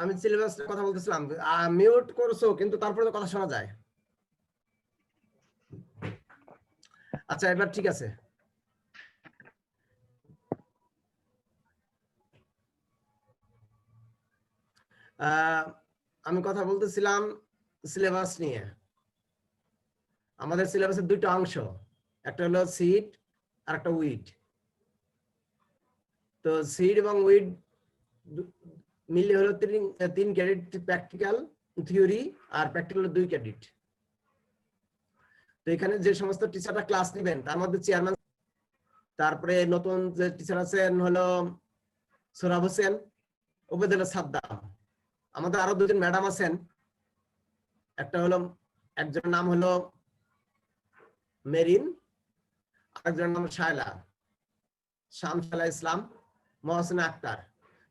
আমি সিলেবাসের কথা বলতেছিলাম, মিউট করছো কিন্তু তারপরে তো কথা শোনা যায়। আচ্ছা এবার ঠিক আছে। আমি কথা বলতেছিলাম সিলেবাস নিয়ে। আমাদের সিলেবাসের দুইটা অংশ, একটা হলো সিড আর একটা উইড। তো সিড এবং উইড মিলে হলো 3 ক্রেডিট প্র্যাকটিক্যাল থিওরি, আর প্র্যাকটিক্যাল 2 ক্রেডিট। তো এখানে যে সমস্ত টিচাররা ক্লাস নেবেন তার মধ্যে চেয়ারম্যান, তারপরে নতুন যে টিচার আছেন হলো সোহরাব হোসেন, ওবেদুল্লাহ সাদ্দাম। আমাদের আরো দুজন ম্যাডাম আছেন, একটা হলো, একজনের নাম হলো মেরিন, আরেকজনের নাম শায়লা, শামসালা ইসলাম, মহসিনা আক্তার।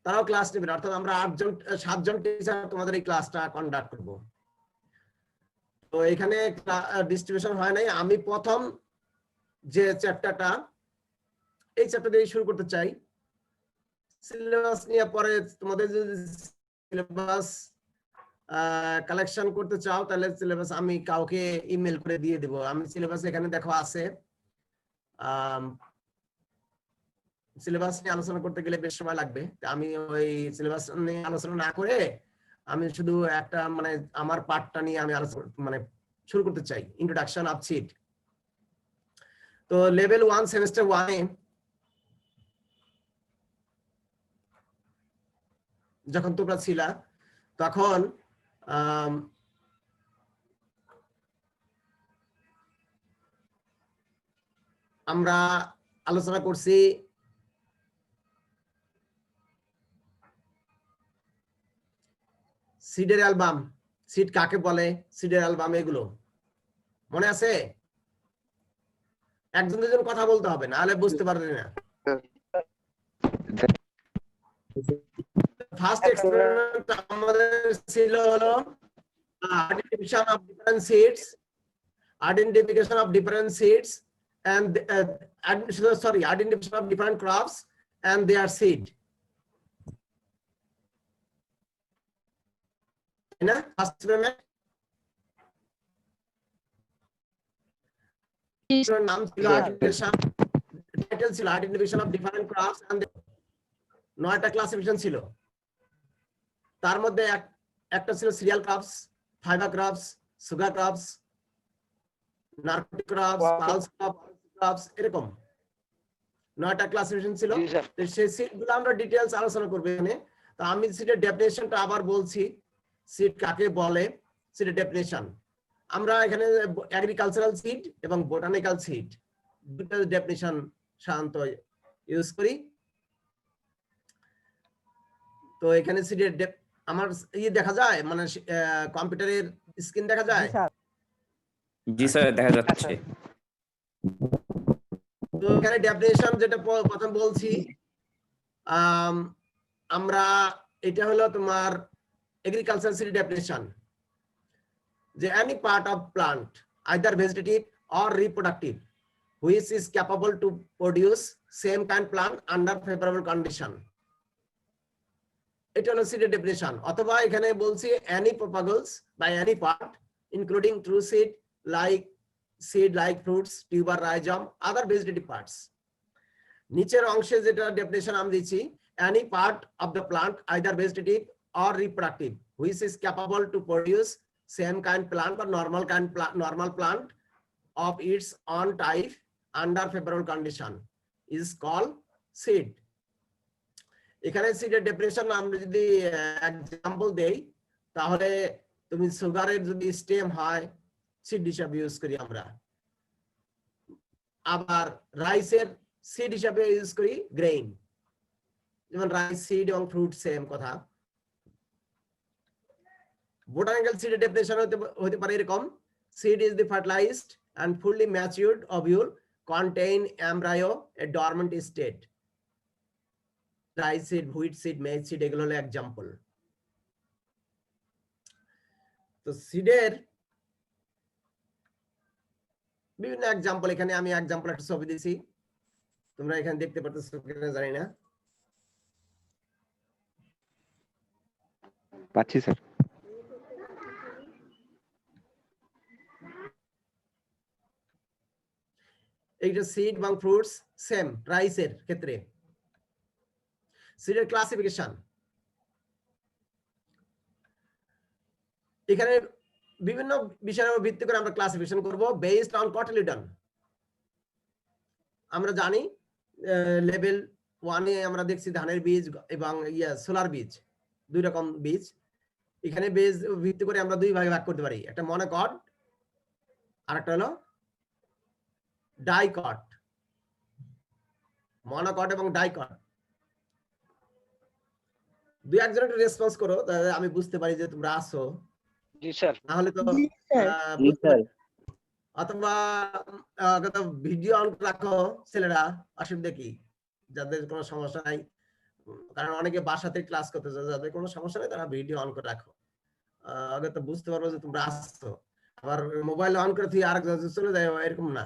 তারাও ক্লাস নেবেন। অর্থাৎ আমরা 7জন টিচার তোমাদের এই ক্লাসটা কন্ডাক্ট করব। তো এখানে ডিস্ট্রিবিউশন হয় নাই। আমি প্রথম যে চ্যাপ্টারটা, এই চ্যাপ্টার দিয়ে শুরু করতে চাই। সিলেবাস নিয়ে পরে তোমাদের যদি সিলেবাস কালেকশন করতে চাও তাহলে সিলেবাস আমি কাউকে ইমেল করে দিয়ে দেব। আমি সিলেবাস এখানে দেখো আছে। সিলেবাস নিয়ে আলোচনা করতে গেলে বেশ সময় লাগবে। আমি ওই সিলেবাস নিয়ে আলোচনা না করে আমি শুধু একটা মানে আমার পার্টটা নিয়ে আমি আলোচনা মানে শুরু করতে চাই, ইন্ট্রোডাকশন অফ সিড। তো লেভেল 1 সেমিস্টার 1 এ যখন তোমরা ছিলা তখন আমরা আলোচনা করছি সিডের অ্যালবাম, সিড কাকে বলে, সিডের অ্যালবাম, এগুলো মনে আছে? একজন দুজন কথা বলতে হবে, নাহলে বুঝতে পারবে না। ফার্স্ট এক্সপেরিমেন্ট আমাদের ছিল হলো identification of different seeds, identification of different seeds and identification of different crops and their seed. না ফার্স্ট এক্সপেরিমেন্ট নাম ছিল আইডেন্টিফিকেশন, টাইটেল ছিল identification of different crops and 9টা ক্লাসিফিকেশন ছিল। তার মধ্যে একটা ছিল cereal crops, fibre crops, sugar crops, narcotic crops, pulse crops, এরকম 9টা ক্লাসিফিকেশন ছিল। তো সেই সিডগুলো আমরা ডিটেইলস আলোচনা করব এখানে। তো আমি সিডের ডেফিনিশনটা আবার বলছি, সিড কাকে বলে, সিডের ডেফিনিশন। আমরা এখানে এগ্রিকালচারাল সিড এবং বোটানিক্যাল সিড দুটো ডেফিনিশন সাধারণত ইউজ করি। তো এখানে সিডের আমার দেখা যায়, মানে কম্পিউটারের স্ক্রিন দেখা যায়? জি স্যার, দেখা যাচ্ছে। তো এখানে ডেফিনিশন যেটা প্রথম বলছি, আমরা এটা হলো তোমার এগ্রিকালচারাল সিড ডেফিনিশন, যে any part of plant either vegetative or reproductive which is capable to produce same kind plant under favorable condition, এটা হলো সিডের ডেফিনিশন। অথবা এখানে বলছি any propagules by any part including true seed like fruits, tuber, rhizome, other vegetative parts. নিচের অংশে যেটা definition আমি দিচ্ছি, any part of the plant either vegetative or reproductive which is capable to produce same kind plant or normal plant of its own type under favorable condition is called seed. এখানে সিডের definition আমরা যদি example দেই, তাহলে তুমি সুগারের যদি stem হয় seed হিসাবে ইউজ করি আমরা, আবার রাইসের সিড হিসাবে ইউজ করি গ্রেইন, যেমন রাইস সিড এবং ফ্রুট সেম কথা। বোটানিক্যাল সিডের ডেফিনিশন হতে পারে এরকম: seed is the fertilized and fully matured ovule contain embryo a dormant state. Rice seed, wheat seed, maize seed, এগুলো হলো एग्जांपल। তো সিডের বিভিন্ন एग्जांपल, এখানে আমি एग्जांपल একটা ছবি দিয়েছি, তোমরা এখানে দেখতে পাচ্ছ কিনা জানি না। পাচ্ছি স্যার। এইটা সিড এবং ফ্রুটস সেম রাইসের ক্ষেত্রে সিডের ক্লাসিফিকেশন এখানে বিভিন্ন বিষয়ের উপর ভিত্তি করে আমরা ক্লাসিফিকেশন করব বেসড অন কটিলিডন। আমরা জানি লেভেল 1 এ আমরা দেখছি ধানের বীজ এবং সোলার বীজ দুই রকম বীজ। এখানে বেস ভিত্তি করে আমরা দুই ভাগে ভাগ করতে পারি, একটা মনোকট আর একটা হলো ডাইকট। মনোকট এবং ডাইকট দুই একজন একটু রেসপন্স করো তাহলে আমি বুঝতে পারি যে তোমরা আসো। জি স্যার। তাহলে তো অথবা ভিডিও অন রাখো ছেলেরা, অসুবিধা কি? যাদের কোনো সমস্যা নাই, কারণ অনেকে বাসাতে ক্লাস করতে চায়, যাদের কোনো সমস্যা নেই তারা ভিডিও অন করে রাখো। আগে তো বুঝতে পারবো যে তোমরা আসছো। আবার মোবাইল অন করে তুই আরেক জায়গায় চলে যায় এরকম না,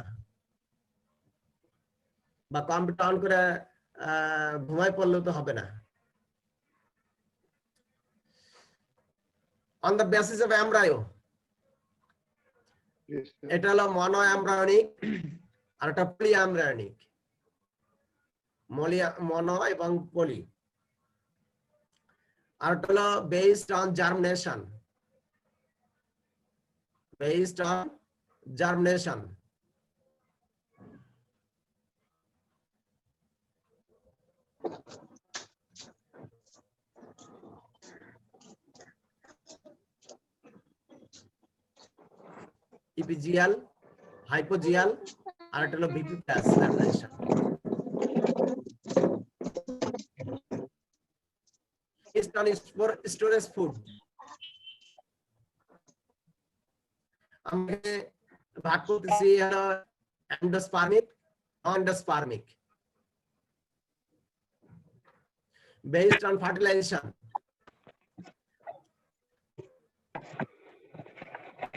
বা কম্পিউটার অন করে ঘুমাই পড়লেও তো হবে না। On the basis of embryo, এটা হলো মনো এমব্রায়োনিক আর এটা পলি এমব্রায়োনিক। মনো এবং পলি। আর এটা হলো based on germination, based on germination. Epigeal, hypogeal আর এটা হলো viviparous germination. Storage food আমরা ভাগ করতেছি হলো endospermic, non-endospermic. Based on fertilization,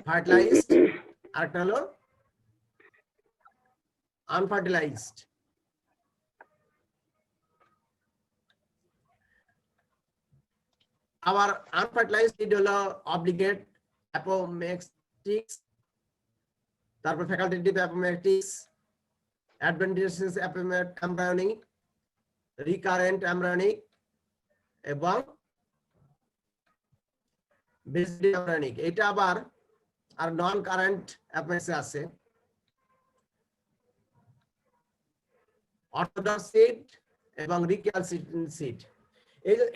fertilized আর একটা হলো আনফার্টিলাইজড। আবার আনফার্টিলাইজড হলো অব্লিগেট অ্যাপোমেক্টিক্স, তারপর facultative apomictics, adventitious embryonic, recurrent embryonic এবং বেসিক এমব্রায়োনিক। এটা আবার আর নন কারেন্ট অ্যাপোমেক্সে আছে অর্থোডক্স সিড এবং রিক্যালসিট্রেন্ট সিড।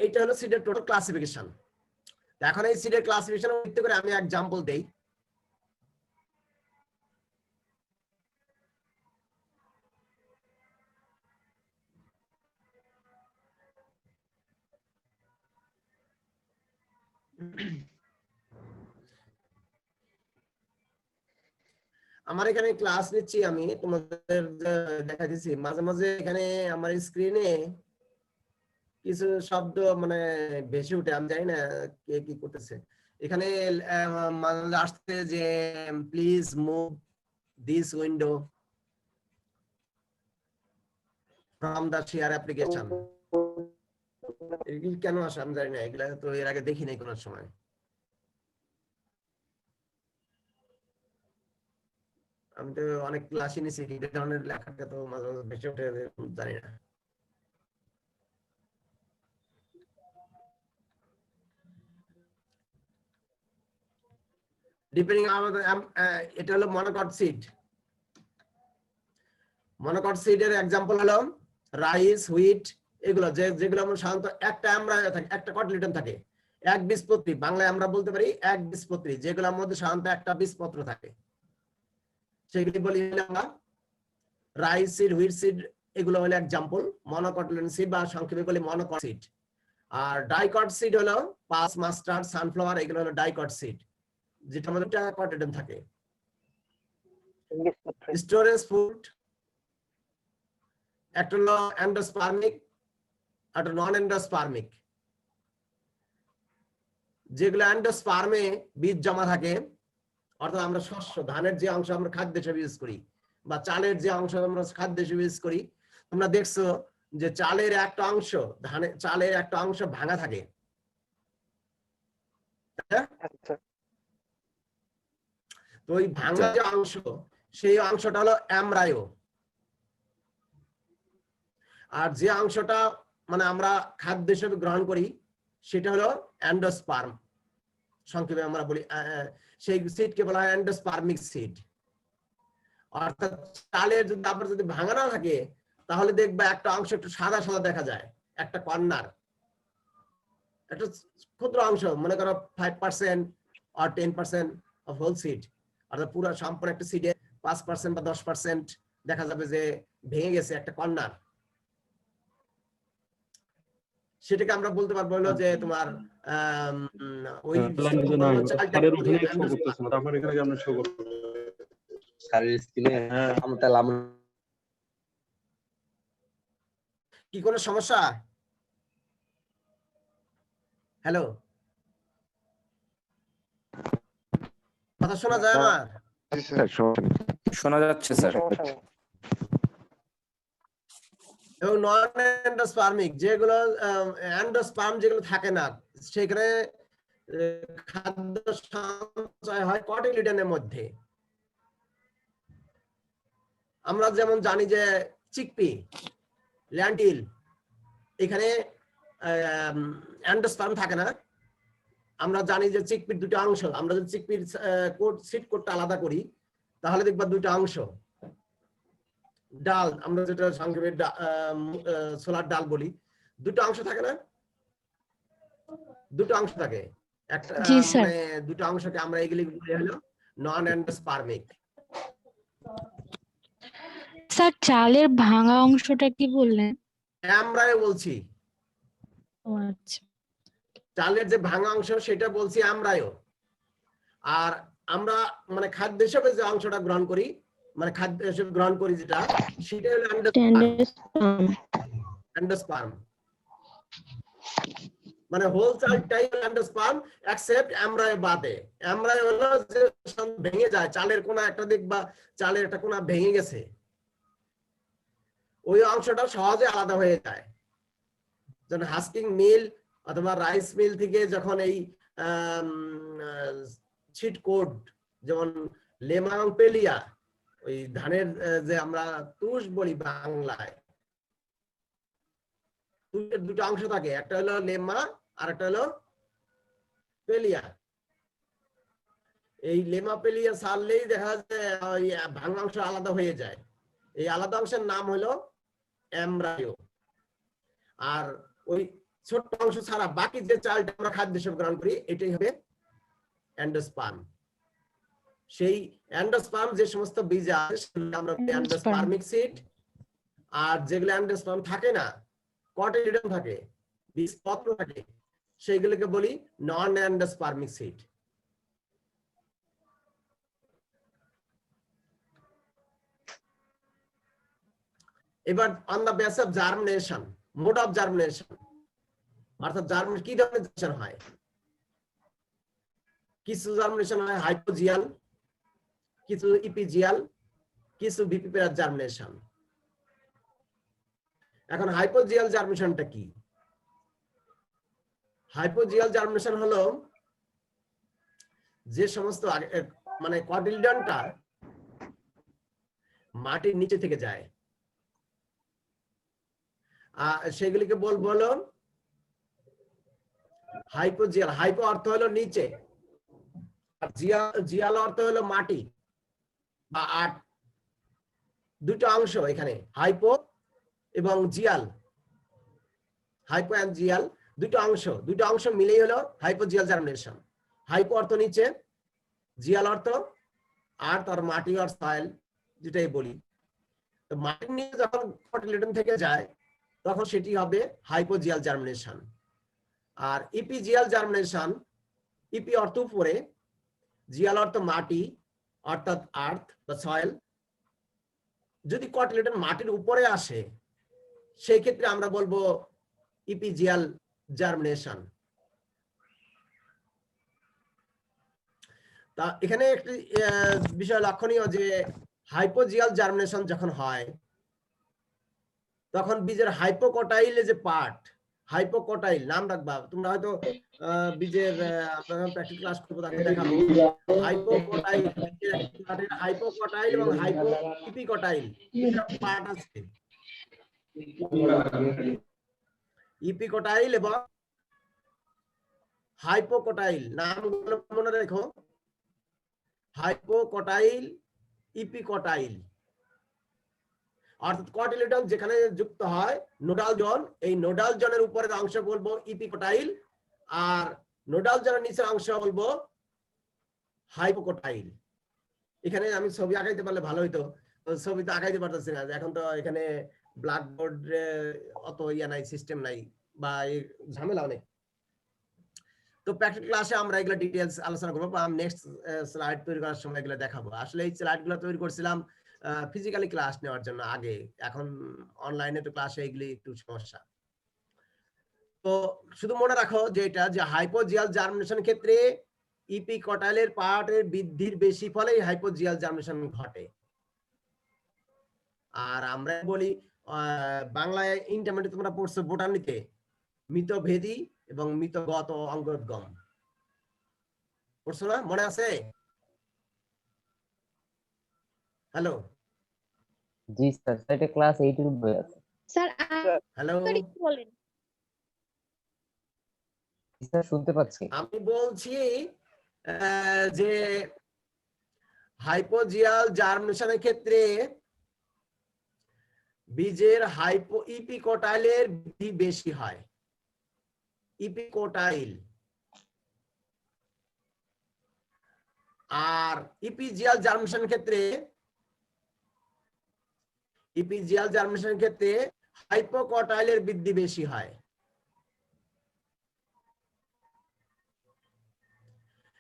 এইটা হলো সিডের টোটাল ক্লাসিফিকেশন। এখন এই সিডের ক্লাসিফিকেশন ভিত্তি করে আমি এক্সাম্পল দেই। আমার এখানে ক্লাস নিচ্ছি, আমি তোমাদের দেখা দিচ্ছি মাঝে মাঝে এখানে আমার স্ক্রিনে কিছু শব্দ মানে ভেসে উঠে, আমি জানি না কে কি করতেছে। এখানে আসছে যে please move this window from the share application. এগুলি কেন আসে আমি জানি না, এগুলা তো এর আগে দেখি নাই কোনো সময়। আমি তো অনেক ক্লাসই নিছি, কিন্তু এই ধরনের লেখাটা তো মাঝে মাঝে ভেসে উঠে, জানি না। ডিপেন্ডিং এটা হলো মনোকট সিড। মনোকট সিডের এক্সাম্পল হলো রাইস, হুইট, এগুলো যেগুলো আমরা সাধারণত একটা এমব্রায়ো থাকে, একটা কটিলিডন থাকে, এক বীজপত্রী, বাংলায় আমরা বলতে পারি এক বীজপত্রী, যেগুলোর মধ্যে সাধারণত একটা বীজপত্র থাকে, সেগুলি বলি আমরা রাইস সিড, হুইট সিড। এগুলো হলো এক্সাম্পল মনোকটিলিডন সিড বা সংক্ষেপে বলি মনোকট সিড। আর ডাইকট সিড হলো পাস, মাস্টার্ড, সানফ্লাওয়ার, এগুলো হলো ডাইকট সিড, যেটার মধ্যে একটা কটিলিডন থাকে। স্টোরেজ ফুড একটা হলো এন্ডোস্পার্মিক, একটা নন এন্ডোস্পার্মিক। যেগুলো এন্ডোস্পার্মে বীজ জমা থাকে, অর্থাৎ আমরা শস্য, ধানের যে অংশ আমরা খাদ্য হিসেবে ইউজ করি বা চালের যে অংশ আমরা খাদ্য হিসেবে ইউজ করি, তোমরা দেখছো যে চালের একটা অংশ ভাঙা থাকে, আচ্ছা তো ওই ভাঙা যে অংশ সেই অংশটা হলো অ্যামরায়ো, আর যে অংশটা মানে আমরা খাদ্য হিসেবে গ্রহণ করি সেটা হলো অ্যান্ডোস্পার্ম, সংক্ষেপে আমরা বলি সেই সিডকে বলা হয় অ্যান্ডোস্পার্মিক সিড। অর্থাৎ চালের যদি আপনার যদি ভাঙা না থাকে তাহলে দেখবা একটা অংশ একটু সাদা সাদা দেখা যায়, একটা কর্নার, একটা ক্ষুদ্র অংশ, মনে করো 5% আর 10% অফ হোল সিড, অর্থাৎ পুরো সম্পূর্ণ একটা সিডে 5% বা 10% দেখা যাবে যে ভেঙে গেছে একটা কর্নার। সেটাকে আমরা বলতে পারবো হলো যে তোমার ওই স্যারের ওখানে শো করতেছে না, আপনার এখানে কেমন শো করতেছে? স্যারের স্ক্রিনে আমরা তাহলে আমরা কি কোনো সমস্যা? হ্যালো, কথা শোনা যায় আমার? শোনা যাচ্ছে স্যার। সমস্যা নেই। এবং নন এন্ডোস্পার্মিক যেগুলো এন্ডোস্পার্ম যেগুলো থাকে না সেখানে খাদ্য সঞ্চয় হয় কটিলিডনের মধ্যে। আমরা যেমন জানি যে চিকপি, ল্যান্টিল, এখানে এন্ডোস্পার্ম থাকে না। আমরা জানি যে চিকপির দুটো অংশ, আমরা যদি চিকপির সিড কোডটা আলাদা করি তাহলে দেখবা দুটো অংশ, ডাল আমরা যেটা সংক্ষেপে সোলার ডাল বলি, দুটো অংশ থাকে না, দুটো অংশ থাকে, একটা মানে দুটো অংশকে আমরা এগুলি বলি হলো নন এন্ডোস্পার্মিক। স্যার চালের ভাঙা অংশটা কি বললেন? আমরাই বলছি ও আচ্ছা, চালের যে ভাঙা অংশ সেটা বলছি আমরাও। আর আমরা মানে খাদ্য হিসেবে যে অংশটা গ্রহণ করি, মানে খাদ্য হিসেবে গ্রহণ করি যেটা, সেটা হলো এন্ডোস্পার্ম। মানে হোল চালটাই এন্ডোস্পার্ম এক্সেপ্ট এমব্রায়ো বাদে। এমব্রায়ো হলো যে ভেঙে যায়, চালের কোনা একটা দেখবা চালের একটা কোনা ভেঙে গেছে, ওই অংশটা সহজে আলাদা হয়ে যায়। যেমন হাস্কিং মিল অথবা রাইস মিল থেকে যখন এই সিড কোড, যেমন লেমা এবং পেলিয়া, ওই ধানের যে আমরা তুষ বলি বাংলায়, তুষের দুটো অংশ থাকে, একটা হলো লেমা আর একটা হলো পেলিয়া। এই লেমা পেলিয়া ছাড়লেই দেখা যায় ওই ভাঙা অংশ আলাদা হয়ে যায়। এই আলাদা অংশের নাম হলো এমব্রায়ো। আর ওই ছোট্ট অংশ ছাড়া বাকি যে চালটা আমরা খাদ্য হিসেবে গ্রহণ করি এটাই হবে এন্ডোস্পার্ম। সেই এন্ডোস্পার্ম যে সমস্ত বীজ আছে সেগুলো আমরা এন্ডোস্পার্মিক সিড, আর যেগুলো এন্ডোস্পার্ম থাকে না, কটিলিডন থাকে, বীজপত্র থাকে, সেইগুলোকে বলি নন এন্ডোস্পার্মিক সিড। এবার on the base of germination, mode of germination, অর্থাৎ জার্মিনেশন কি ধরনের জার্মিনেশন হয়? কিছু জার্মিনেশন হয় হাইপোজিয়াল, কিছু ইপিজিয়াল, কিছু বিপিপিআর জার্মিনেশন। এখন হাইপোজিয়াল জার্মিনেশনটা কি? হাইপোজিয়াল জার্মিনেশন হলো যে সমস্ত মানে কটিলিডনটা মাটির নিচে থেকে যায়, সেগুলিকে বলবো হলো হাইপোজিয়াল। হাইপো অর্থ হলো নিচে, আর জিয়াল অর্থ হলো মাটি বা আট। দুটো অংশ এখানে, হাইপো এবং জিয়াল, হাইপো এন্ড জিয়াল দুটো অংশ মিলেই হলো হাইপোজিয়াল জার্মিনেশন। হাইপো অর্থ নিচে, জিয়াল অর্থ আর্থ আর মাটি আর সয়েল যেটাই বলি। তো মাটির নিচে যখন কটিলিডন থেকে যায় তখন সেটি হবে হাইপোজিয়াল জার্মিনেশন। আর ইপিজিয়াল জার্মিনেশন, ইপি অর্থ উপরে, জিয়াল অর্থ মাটি অর্থাৎ আর্থ বা সয়েল। যদি কটিলিডন মাটির উপরে আসে সেই ক্ষেত্রে আমরা বলবো ইপিজিয়াল জার্মিনেশন। তা এখানে একটি বিষয় লক্ষণীয় যে হাইপোজিয়াল জার্মিনেশন যখন হয় তখন বীজের হাইপোকটাইল যে পার্ট, হাইপোকটাইল নাম রাখবা তোমরা হয়তো বীজের আপনারা প্র্যাকটিস ক্লাস করবো তাকে দেখাবো হাইপোকটাইল হাইপোকটাইল এবং ইপিকটাইল এটা পার্ট আছে ইপিকটাইল এবং হাইপোকটাইল নামগুলো মনে রেখো হাইপোকটাইল ইপিকটাইল অর্থাৎ কটিলিডন যেখানে যুক্ত হয় নোডাল জোন এই নোডাল জোনের উপরের অংশ বলবো ইপিকটাইল আর নোডাল জোনের নিচের অংশ বলবো হাইপোকটাইল এখানে আমি ছবি আঁকাইতে পারলে ভালো হইতো ছবি তো আঁকাইতে পারতেছি না এখন তো এখানে ব্ল্যাকবোর্ড অত ইয়া নাই সিস্টেম নাই বা ঝামেলা অনেক তো প্র্যাকটিস ক্লাসে আমরা এগুলো ডিটেইলস আলোচনা করবো নেক্সট স্লাইড তৈরি করার সময় এগুলো দেখাবো আসলে এই স্লাইডগুলো তৈরি করছিলাম ফিজিক্যালি ক্লাস নেওয়ার জন্য আগে এখন অনলাইনে তো ক্লাসে এগুলি একটু সমস্যা তো শুধু মনে রাখো যে এটা যে হাইপোজিয়াল জার্মিনেশন ক্ষেত্রে ইপিকটাইলের পার্টের বৃদ্ধির বেশি ফলে হাইপোজিয়াল জার্মিনেশন ঘটে আর আমরা বলি বাংলায় ইন্টারমিডিয়েট তোমরা পড়ছো বোটানিতে মিতভেদী এবং মিতগত অঙ্গোদ্গম পড়ছো না মনে আছে হ্যালো জি স্যার এটা ক্লাস 8 এর বই আছে স্যার হ্যালো বলেন স্যার শুনতে পাচ্ছি আমি বলছি যে হাইপোজিয়াল জার্মিনেশনের ক্ষেত্রে বীজের ইপিকটাইলের বৃদ্ধি বেশি হয় ইপিকটাইল আর ইপিজিয়াল জার্মিনেশন ক্ষেত্রে হাইপোকটাইলের বৃদ্ধি বেশি হয়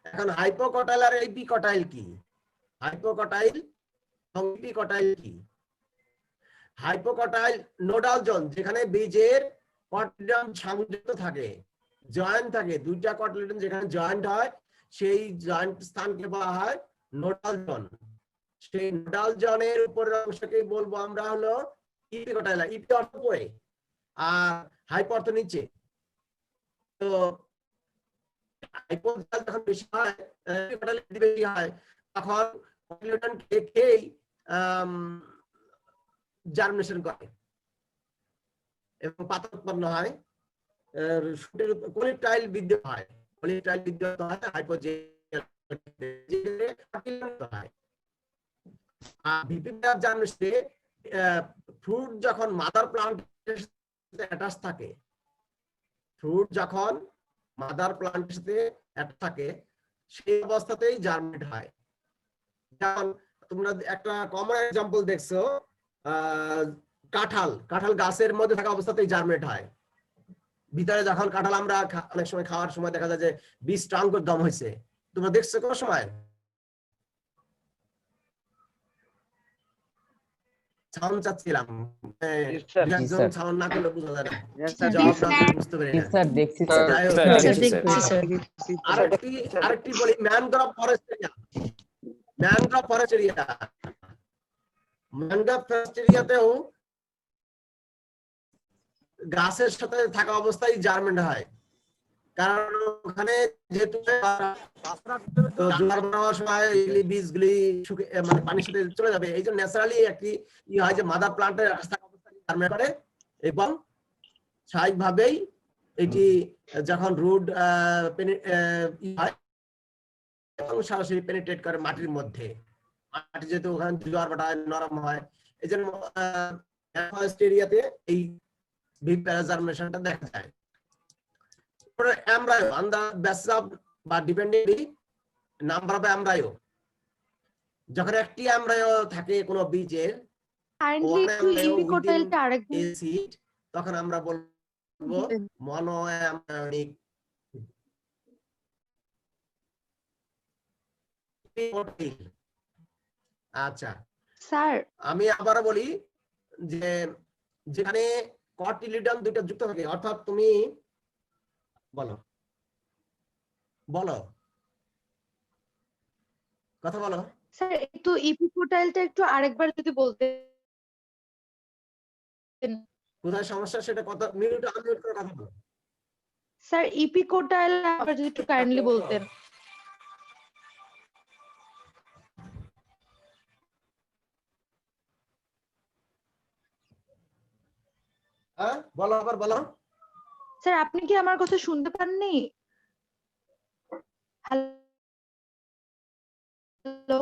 এখন হাইপোকটাইল আর ইপিকটাইল কি হাইপোকটাইল এবং ইপিকটাইল কি হাইপোকটাইল নোডাল জোন যেখানে বীজের কটিলিডন সংযুক্ত থাকে জয়েন্ট থাকে দুইটা কটিলিডন যেখানে জয়েন্ট হয় সেই জয়েন্ট স্থানকে বলা হয় নোডাল জোন সেই নোডাল জোনের উপরের অংশকে বলবো আমরা হলো ইপিকটাইল ইপি অর্থ উপরে আর হাইপো অর্থ নিচে তো হাইপোকটাইল যখন বেশি হয় ইপিকটাইল বেশি হয় তখন কটিলিডন খেয়েই জার্মিনেশন করে এবং পাতা উৎপন্ন হয় কলিটাইল বৃদ্ধি হয় হাইপোজিয়াল হয় আর ভিপিআর জার্মিনেশনে ফ্রুট যখন মাদার প্লান্টের সাথে অ্যাটাচ থাকে সেই অবস্থাতেই জার্মিনেট হয় যেমন তোমরা একটা কমন এক্সাম্পল দেখছো কাঁঠাল গাছের মধ্যে থাকা অবস্থাতেই জার্মিনেট হয় ভিতরে যখন কাঁঠাল আমরা অনেক সময় খাওয়ার সময় দেখা যায় যে বীজটা অঙ্কুরোদ্গম হয়েছে তোমরা দেখছো কোন সময় সাউন্ড চাচ্ছিলাম একজন সাউন্ড না করলে বোঝা যায় না বুঝতে পারি না স্যার দেখছি আরেকটি বলি ম্যানগ্রোভ ফরেস্ট এরিয়াতেও গাছের সাথে থাকা অবস্থায় জার্মিনেট হয় কারণ ওখানে যেহেতু জোয়ার বানানোর সময় বীজগুলি মানে পানির সাথে চলে যাবে এই জন্য ন্যাচারালি একটি হয় যে মাদার প্লান্টের থাকা অবস্থায় জার্মিনেট করে এবং স্বাভাবিকভাবেই এটি যখন রুট হয় এবং সরাসরি পেনিট্রেট করে মাটির মধ্যে মাটি যেহেতু ওখানে জোয়ার ভাটা নরম হয় এই জন্য ফরেস্ট এরিয়াতে এই জার্মিনেশনটা দেখা যায় embryo on the basis of বা ডিপেন্ডিং নাম্বার অফ এমব্রায়ো যখন একটি এমব্রায়ো থাকে কোন বীজের তখন আমরা বলবো মনো এমব্রায়োনিক আচ্ছা স্যার আমি আবার বলি যে যেখানে কটিলিডন দুটো যুক্ত থাকে অর্থাৎ তুমি বলো কথা বলো স্যার একটু ইপিকটাইলটা একটু আরেকবার যদি বলতেন কোথায় সমস্যা সেটা কথা মিউট আনমিউট করে কথা বলো স্যার ইপিকোটাইল আবার যদি একটু কাইন্ডলি বলতেন। হ্যাঁ বলো, আবার বলো। স্যার আপনি কি আমার কথা শুনতে পাননি? হ্যালো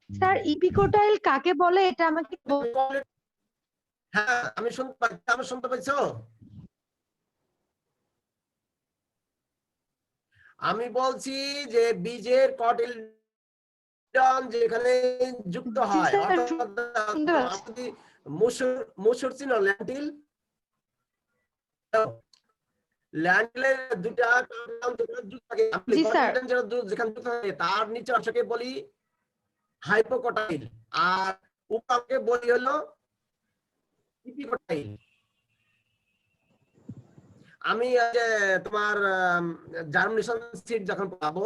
স্যার, ইপিকোটাইল কাকে বলে এটা আমাকে হ্যাঁ আমি শুনতে পাচ্ছি, আমার শুনতে পাইছো? আমি বলছি যে বীজের কটিলডন যেখানে যুক্ত জি হয়, স্যার, অর্থাৎ শুনতে পাচ্ছি। যদি মসুর চিনো, ল্যান্টিল, ল্যান্টিলের দুটা কটিলডন যেখানে যুক্ত থাকে, জি স্যার। কটিলডন যেখানে যুক্ত থাকে তার নিচে অংশকে বলি হাইপোকটাইল, আর উপরকে বলি হলো ইপিকটাইল। আমি তোমার জার্মিনেশন সিড যখন পাবো,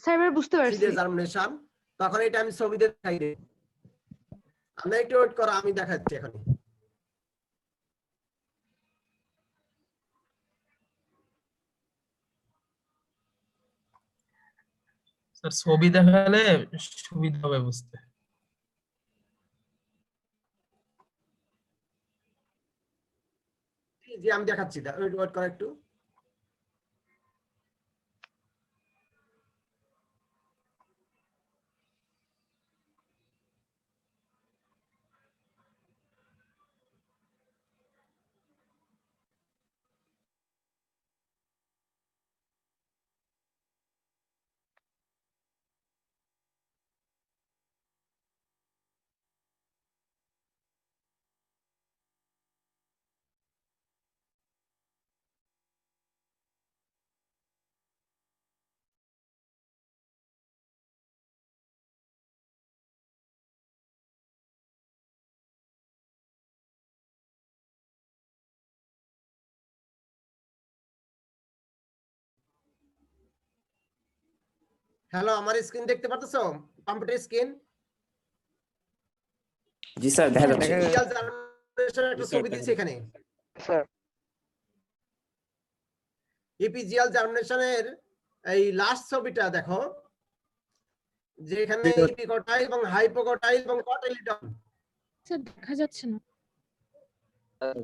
স্যার এবার বুঝতে পারছি। সিডের জার্মিনেশন, তখন এটা আমি ছবিতে দেখাই দেব। আমরা একটু ওয়েট করো, আমি দেখাচ্ছি এখন। স্যার ছবি দেখালে সুবিধা হবে বুঝতে। জি আমি দেখাচ্ছি, ওয়েট করো একটু। হ্যালো, আমার স্ক্রিন দেখতে পাচ্ছো? Computer screen. জি স্যার দেখা যাচ্ছে। ইপিজিএল জার্মিনেশনের একটা ছবি দিয়েছি এখানে। স্যার ইপিজিএল জার্মিনেশনের এই লাস্ট ছবিটা দেখো, যেখানে ইপিকটাইল এবং হাইপোকটাইল এবং কটিলডন। স্যার দেখা যাচ্ছে না।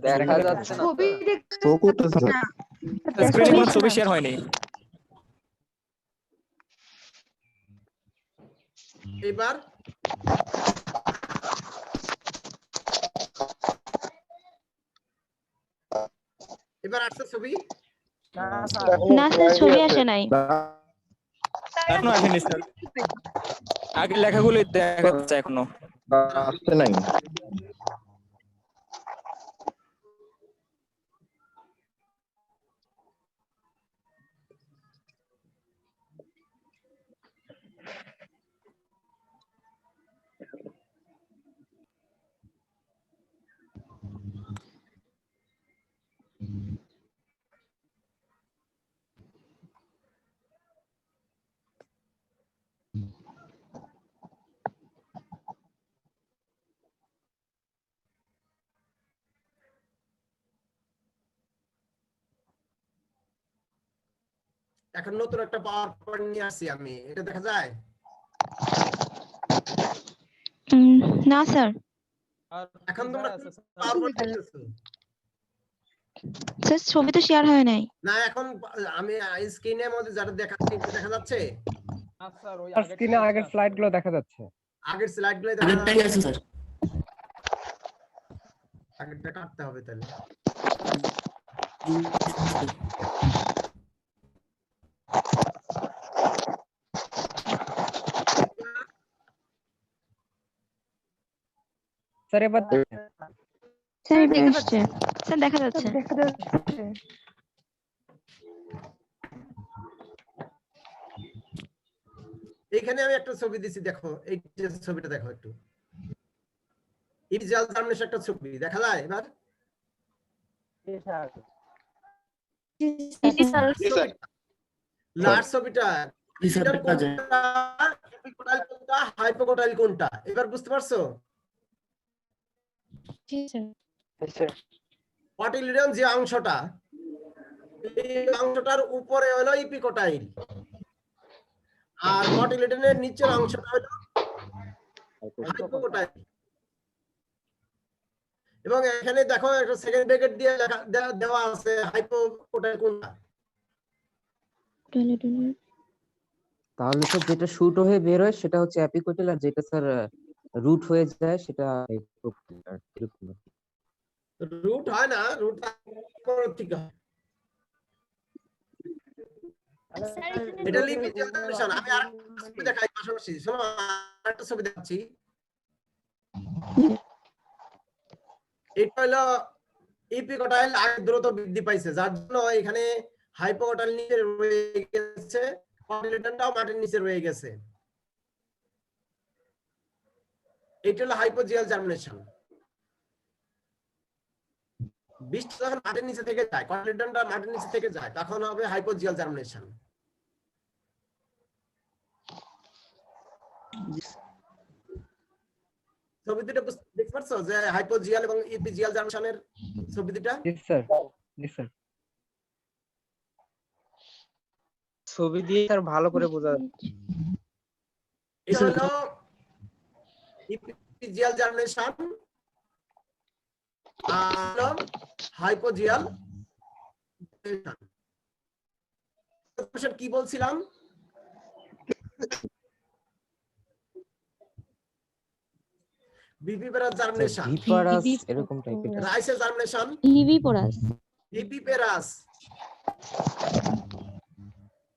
দেখা যাচ্ছে না ছবি স্যার। দেখতে শো করতেছে পাচ্ছি স্যার। না। স্ক্রিনে কোনো ছবি শেয়ার হয়নি। এবার আসছে ছবি। না স্যার ছবি আসে নাই। এখনো আসেনি স্যার, আগের লেখাগুলো দেখা যাচ্ছে এখনো। আসতে নাই। এখন নতুন একটা পাওয়ার পয়েন্ট নিয়ে আসছি আমি, এটা দেখা যায়? না স্যার। এখন তোমরা পাওয়ার পয়েন্ট দেখতেছো স্যার ছবি তো শেয়ার হয় নাই। না? এখন আমি স্ক্রিনের মধ্যে যেটা দেখাচ্ছি এটা দেখা যাচ্ছে? স্ক্রিনে আগের স্লাইডগুলো দেখা যাচ্ছে। আগের স্লাইডগুলো দেখা যাচ্ছে স্যার। আগেরটা কাটতে হবে তাহলে। স্যার এবার স্যার এটা আসছে। স্যার দেখা যাচ্ছে। এখানে আমি একটা ছবি দিছি, দেখো এই যে ছবিটা দেখো একটু। ইপিজিএল জার্মিনেশন একটা ছবি দেখা যায় এবার? লাস্ট ছবিটা ইপিকটাইল কোনটা, হাইপোকটাইল কোনটা, এবার বুঝতে পারছো? জি স্যার। কটিলিডন যে অংশটা, এই অংশটার উপরে হলো ইপিকোটাইল, আর কটিলিডনের নিচের অংশটা হলো হাইপোকোটাইল। এবং এখানে দেখো একটা সেকেন্ড ব্র্যাকেট দিয়ে দেওয়া আছে হাইপোকোটাইল কোনটা। তাহলে স্যার যেটা শুট হয়ে বের হয় সেটা হচ্ছে অ্যাপিকোটাইল, আর যেটা স্যার রুট হয়ে যায় সেটা এরকম। রুট হয় না, রুট ঠিক হয়। এটা লিপিড জেনারেশন। আমি আরেকটা ছবি দেখাই পাশাপাশি, শোনো আরেকটা ছবি দেখাচ্ছি। এটা হলো ইপিকোটাইল আগে দ্রুত বৃদ্ধি পাইছে, যার জন্য এখানে হাইপোকোটাইল নিচে রয়ে গেছে, কটিলিডনটাও মাটির নিচে রয়ে গেছে। এটা হলো হাইপোজিয়াল জার্মিনেশন। বীজটা যখন মাটির নিচে থেকে যায়, কটিলিডনটা মাটির নিচে থেকে যায়, তখন হবে হাইপোজিয়াল জার্মিনেশন। ছবি দুটো দেখতে পাচ্ছ যে হাইপোজিয়াল এবং ইপিজিয়াল জার্মিনেশনের ছবি দুটো? জি স্যার, জি স্যার। ছবি দিয়ে স্যার ভালো করে বোঝা যাচ্ছে। এটা হলো ইপিজিয়াল জার্মিনেশন আর হাইপোজিয়াল জার্মিনেশন। কি বলছিলাম? ভিভিপারাস জার্মিনেশন, ভিপারাস এরকম টাইপের। রাইসের জার্মিনেশন, ভিভিপোরাস। ভিভিপারাস।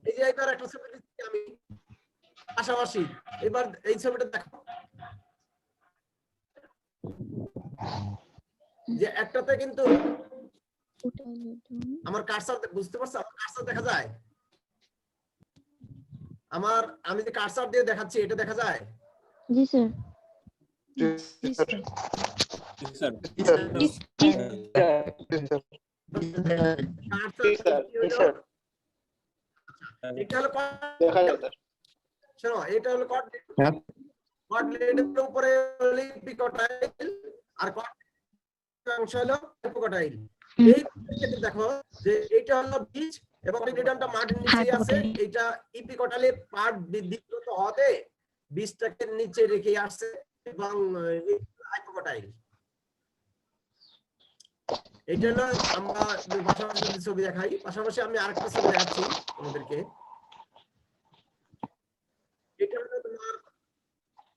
এই যে এবার একটা ছবি দিচ্ছি আমি পাশাপাশি, এবার এই ছবিটা দেখো যে একটাতে কিন্তু আমার কার্সার, বুঝতে পারছো আমার কার্সার দেখা যায়? আমি যে কার্সার দিয়ে দেখাচ্ছি এটা দেখা যায়? জি স্যার। এটা হলো শোনো, এটা হলো কর্ডলেটের উপরে হলো ইপিকোটাইল আর অংশ হলো হাইপোকোটাইল। এই ক্ষেত্রে দেখো যে এটা হলো বীজ এবং কটিলিডনটা মাটির নিচে আছে। এটা ইপিকোটাইলে পার্ট বৃদ্ধিগত হতে বীজটাকে নিচে রেখে আসছে এবং হাইপোকোটাইল। এটা হলো আমরা পাশাপাশি ছবি দেখাই, পাশাপাশি আমি আরেকটা ছবি দেখাচ্ছি তোমাদেরকে। এটা হলো তোমার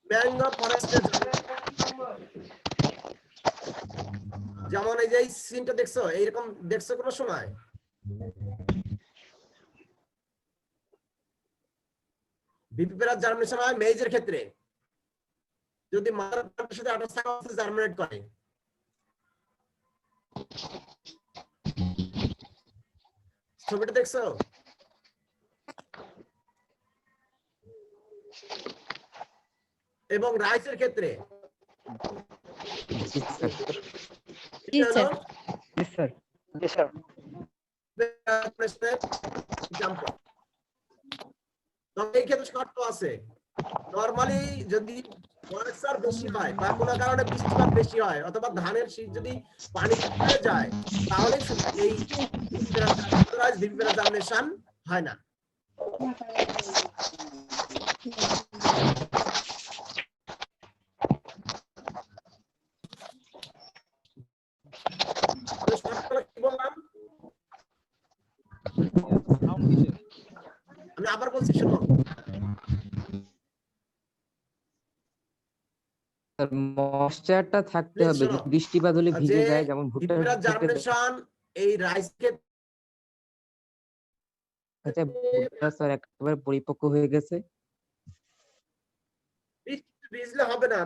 ম্যানগ্রোভ ফরেস্টের, যেমন এই যে এই সিনটা দেখছো, এইরকম দেখছো কোনো সময়? ভিভিপারাস জার্মিনেশন হয় মেজের ক্ষেত্রে, যদি মাদার প্ল্যান্টের সাথে অ্যাটাচ থাকা অবস্থায় জার্মিনেট করে। ছবিটা দেখছো? এবং রাইসের ক্ষেত্রে জি স্যার, জি স্যার। জি স্যার। জি স্যার। এক্সাম্পল। তবে এই ক্ষেত্রে শর্ত আছে, নরমালি যদি ময়েশ্চার বেশি হয় বা কোনো কারণে বৃষ্টিপাত বেশি হয় অথবা ধানের শীষ যদি পানিতে পড়ে যায়, তাহলে এই ভিভিপারাস জার্মিনেশন হয় না। কি বললাম? আমি আবার বলছি, শোনো। ময়েশ্চারটা থাকতে Please হবে, শোনো। যদি বৃষ্টিপাত হলে ভিজে যে যায়, যেমন ভুট্টার ভিভিপারাস ক্ষেত্রে জার্মিনেশন এই রাইসকে দেখা যায় ভুট্টা স্যার একেবারে পরিপক্ক হয়ে গেছে। ভিজলে হবে না,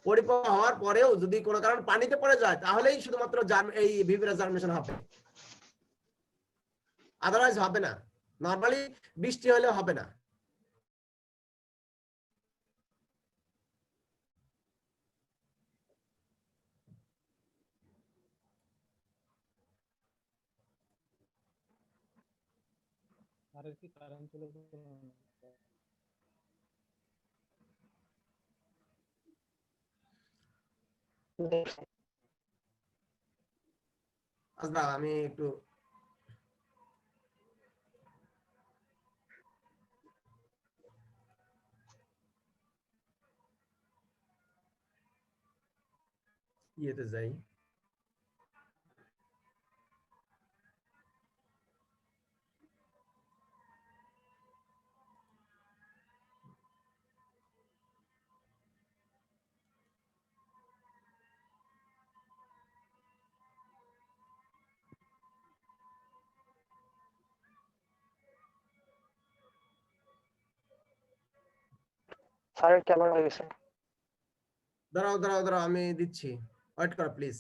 পরিপক্ক হওয়ার পরেও যদি কোনো কারণ পানিতে পড়ে যায় তাহলেই শুধুমাত্র এই ভিভিপারাস জার্মিনেশন হবে, আদারওয়াইজ হবে না। নরমালি বৃষ্টি হলে হবে না। আচ্ছা আমি একটু ইয়েতে যাই। স্যার কেমন হয়ে গেছে? দাঁড়াও আমি দিচ্ছি, ওয়েট করো প্লিজ।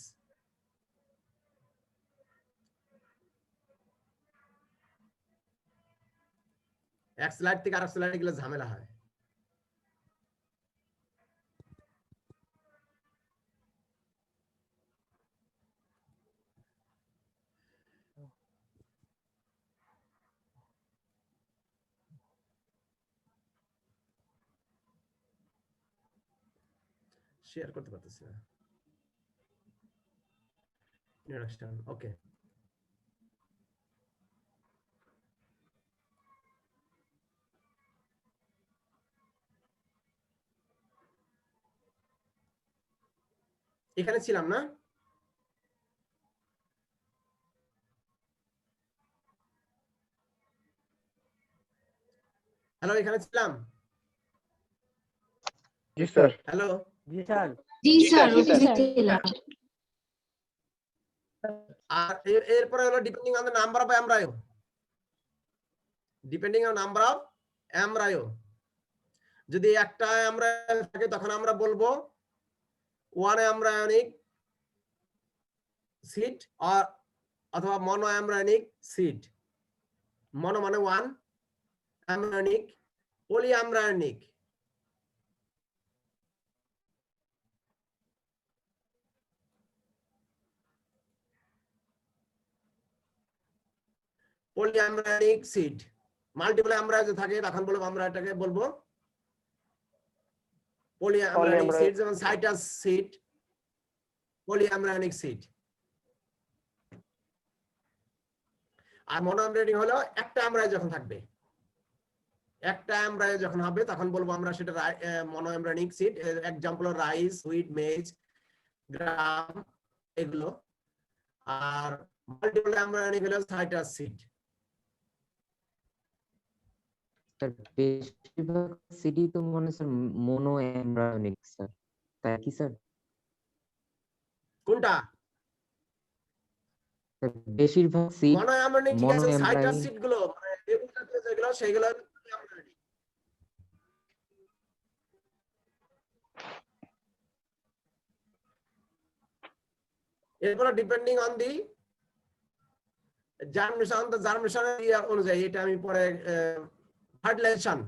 এক স্লাইড থেকে আরেক স্লাইডে গেলে ঝামেলা হয়। শেয়ার করতে পারতেছি না। ইন্ট্রোডাকশন, ওকে। এখানে ছিলাম না? হ্যালো, এখানে ছিলাম? জি স্যার। হ্যালো, জি স্যার। জি স্যার, জি স্যার। ওখানে ছিলাম। আর এরপরে হলো depending on the number of embryo. Depending on number of embryo, যদি একটা এমব্রায়ো থাকে তখন আমরা বলবো ওয়ান এমব্রায়োনিক সিট অথবা মনো এমব্রায়োনিক সিট। মনো মানে one, embryonic poly embryonic. Poly embryonic seed. Multiple embryo থাকে তখন বলবো আমরা এটাকে বলবো পলি এমব্রায়োনিক সিট, যেমন citrus seed, poly embryonic seed. আর মনো এমব্রায়োনিক হলো একটা এমব্রায়ো যখন থাকবে, একটা এমব্রায়ো যখন হবে তখন বলবো আমরা সেটা mono embryonic seed. Example rice, wheat, maize, gram এগুলো। আর মাল্টিপল এমব্রায়োনিক হলো সাইটাস সিট। স্যার বেশিরভাগ সিডি তো মনে স্যার মোনো এমব্রায়োনিক স্যার, তাই কি স্যার? কোনটা? স্যার বেশিরভাগ সিড মনো এমব্রায়োনিক ঠিক মোনো আছে, সাইটাস এমব্রায়োনিক। সিট গুলো মানে লেবু জাতীয় যেগুলো সেগুলো হলো embryonic। এরপরে depending on the germination, the জার্মিনেশনের অনুযায়ী এটা আমি পরে fertilization,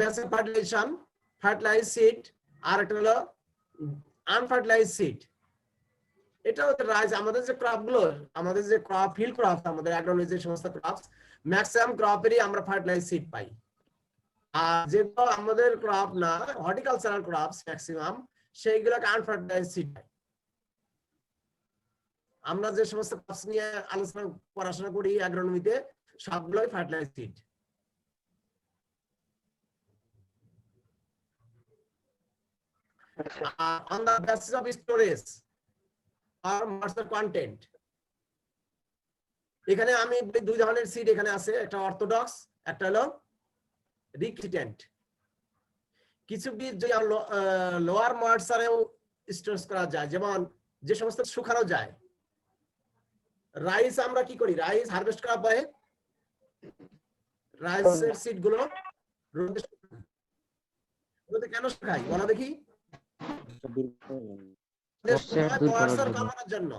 basic fertilization, fertilize seed, আর একটা হলো আনফার্টিলাইজ সিড। এটা হচ্ছে রাইস। আমাদের যে ক্রপ গুলো, আমাদের যে ক্রপ ফিল্ড ক্রপ, আমাদের অ্যাগ্রোনমি যে সমস্ত ক্রপস, ম্যাক্সিমাম ক্রপেরই আমরা ফার্টিলাইজ সিড পাই। আর যেগুলো আমাদের ক্রপ না, হর্টিকালচারাল ক্রপস ম্যাক্সিমাম, সেইগুলোকে আনফার্টিলাইজ সিড পাই। আমরা যে সমস্ত ক্রপস নিয়ে আলোচনা পড়াশোনা করি অ্যাগ্রোনমিতে, সবগুলোই fertilise seed. On the basis of storage or moisture content, এখানে আমি দুই ধরনের সিড এখানে আছে, একটা অর্থোডক্স, একটা হলো রিক্রিটেন্ট। কিছু বীজ যদি লোয়ার ময়েশ্চারেও স্টোরেজ করা যায়, যেমন যে সমস্ত শুকানো যায়। রাইস আমরা কি করি, রাইস হারভেস্ট করার পরে রাইসের সিড গুলো রোদে কেন শুকাই বলো দেখি? ময়েশ্চার কমানোর জন্য।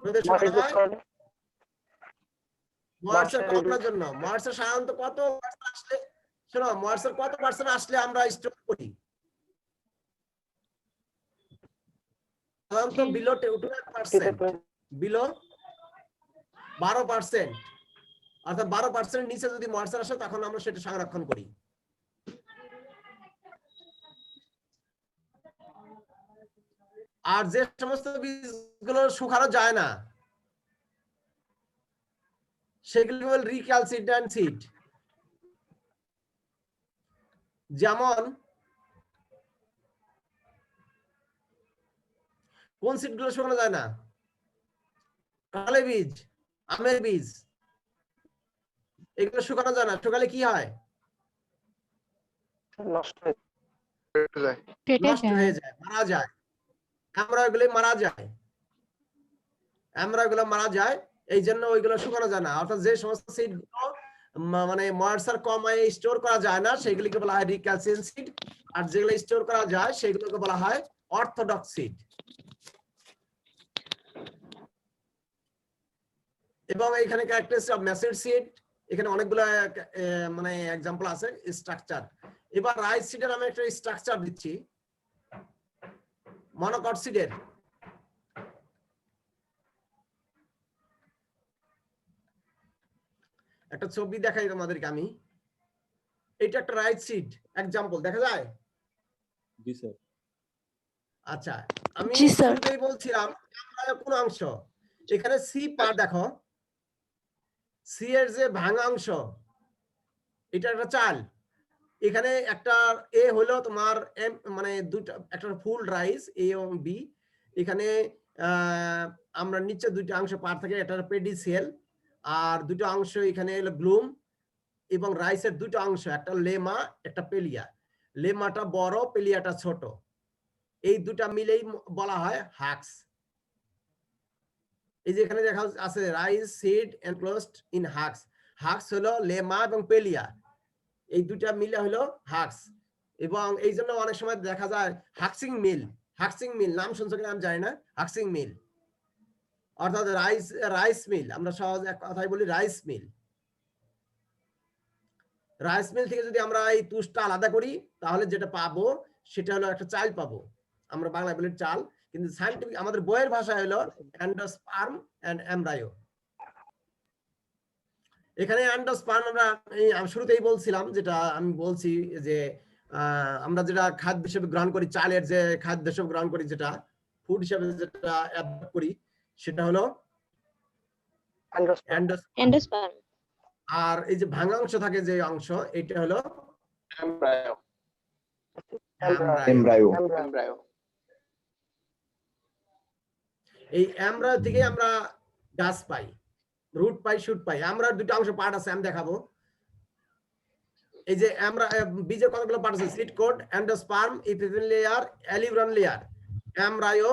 রোদে শুকানো হয় ময়েশ্চার কমানোর জন্য। ময়েশ্চার সাধারণত কত আসলে, শোনো, ময়েশ্চার কত পার্সেন্ট আসলে আমরা স্টোর করি? সাধারণত বিলো 12%, বিলো 12%, অর্থাৎ 12% নিচে যদি ময়েশ্চার আসে তখন আমরা সেটা সংরক্ষণ করি। আর যে সমস্ত বীজগুলো শুকানো যায় না সেগুলি হল রিক্যালসিট্যান্ট সিড। যেমন কোন সিডগুলো শুকানো যায় না? কালে বীজ, আমের বীজ, এগুলো শুকানো যায় না। শুকালে কি হয়? নষ্ট হয়ে যায়। কেটে নষ্ট যায়। হয়ে যায়, মারা যায়। আমরা ওইগুলো মারা যায়, আমরা ওইগুলো মারা যায়, এই জন্য ওইগুলো শুকানো যায় না। অর্থাৎ যে সমস্ত সিডগুলো মানে ময়েশ্চার কমায় স্টোর করা যায় না সেগুলিকে বলা হয় রিক্যালসিয়েন্ট সিড, আর যেগুলো স্টোর করা যায় সেগুলোকে বলা হয় অর্থোডক্স সিড। এবং এখানে ক্যারেক্টারিস্টিক অফ ম্যাসিড সিড, এখানে অনেকগুলো মানে एग्जांपल আছে স্ট্রাকচার। এবার রাইস সিডের আমি একটা স্ট্রাকচার দিচ্ছি মনোকট সিডের। একটা ছবি দেখাই তোমাদেরকে আমি। এটা একটা রাইস সিড एग्जांपल দেখা যায়? জি স্যার। আচ্ছা, আমি জি স্যার। শুরুতেই বলছিলাম আমরা কোন অংশ, এখানে সি পার্ট দেখো, সি এর যে ভাঙা অংশ এটা একটা চাল। এখানে একটা এ হলো তোমার এম মানে দুটো, একটা ফুল রাইস এ এবং বি। এখানে আমরা নিচে দুটো অংশ পার থাকে, একটা পেডিসেল আর দুটো অংশ এখানে হলো গ্লুম, এবং রাইসের দুটো অংশ, একটা লেমা একটা পেলিয়া। লেমাটা বড়, পেলিয়াটা ছোট, এই দুটা মিলেই বলা হয় হাক্স। এই যে এখানে দেখা আছে রাইস সিড এনক্লোজড ইন হাক্স। হাক্স হলো লেমা এবং পেলিয়া, এই দুটা মিলে হলো হাক্স। এবং এই জন্য অনেক সময় দেখা যায় হাক্সিং মিল, হাক্সিং মিল নাম শুনছো কিনা আমি জানি না। হাক্সিং মিল অর্থাৎ রাইস মিল, আমরা সহজ এক কথায় বলি রাইস মিল। রাইস মিল থেকে যদি আমরা এই তুষটা আলাদা করি তাহলে যেটা পাবো সেটা হলো একটা চাল পাবো, আমরা বাংলায় বলি চাল, কিন্তু সায়েন্টিফিক আমাদের বইয়ের ভাষা হলো এন্ডোস্পার্ম এন্ড এমব্রায়ো। এখানে এন্ডোস্পার্ম আমি শুরুতেই বলছিলাম, যেটা আমি বলছি যে আমরা যেটা খাদ্য হিসেবে গ্রহণ করি, চালের যে খাদ্য হিসেবে গ্রহণ করি, যেটা ফুড হিসেবে যেটা অ্যাবজর্ব করি সেটা হলো এন্ডোস্পার্ম। আর এই যে ভাঙা অংশ থাকে যে অংশ, এটা হলো এমব্রায়ো। এই এমব্রায়ো থেকে আমরা গাছ পাই, রুট পাই, শুট পাই। আমরা দুটো অংশ পার্ট আছে, আমি দেখাবো। এই যে আমরা বীজের কতগুলো পার্ট আছে, সিড কোড, এন্ডোস্পার্ম, ইপিফিন layer, aleurone layer, embryo,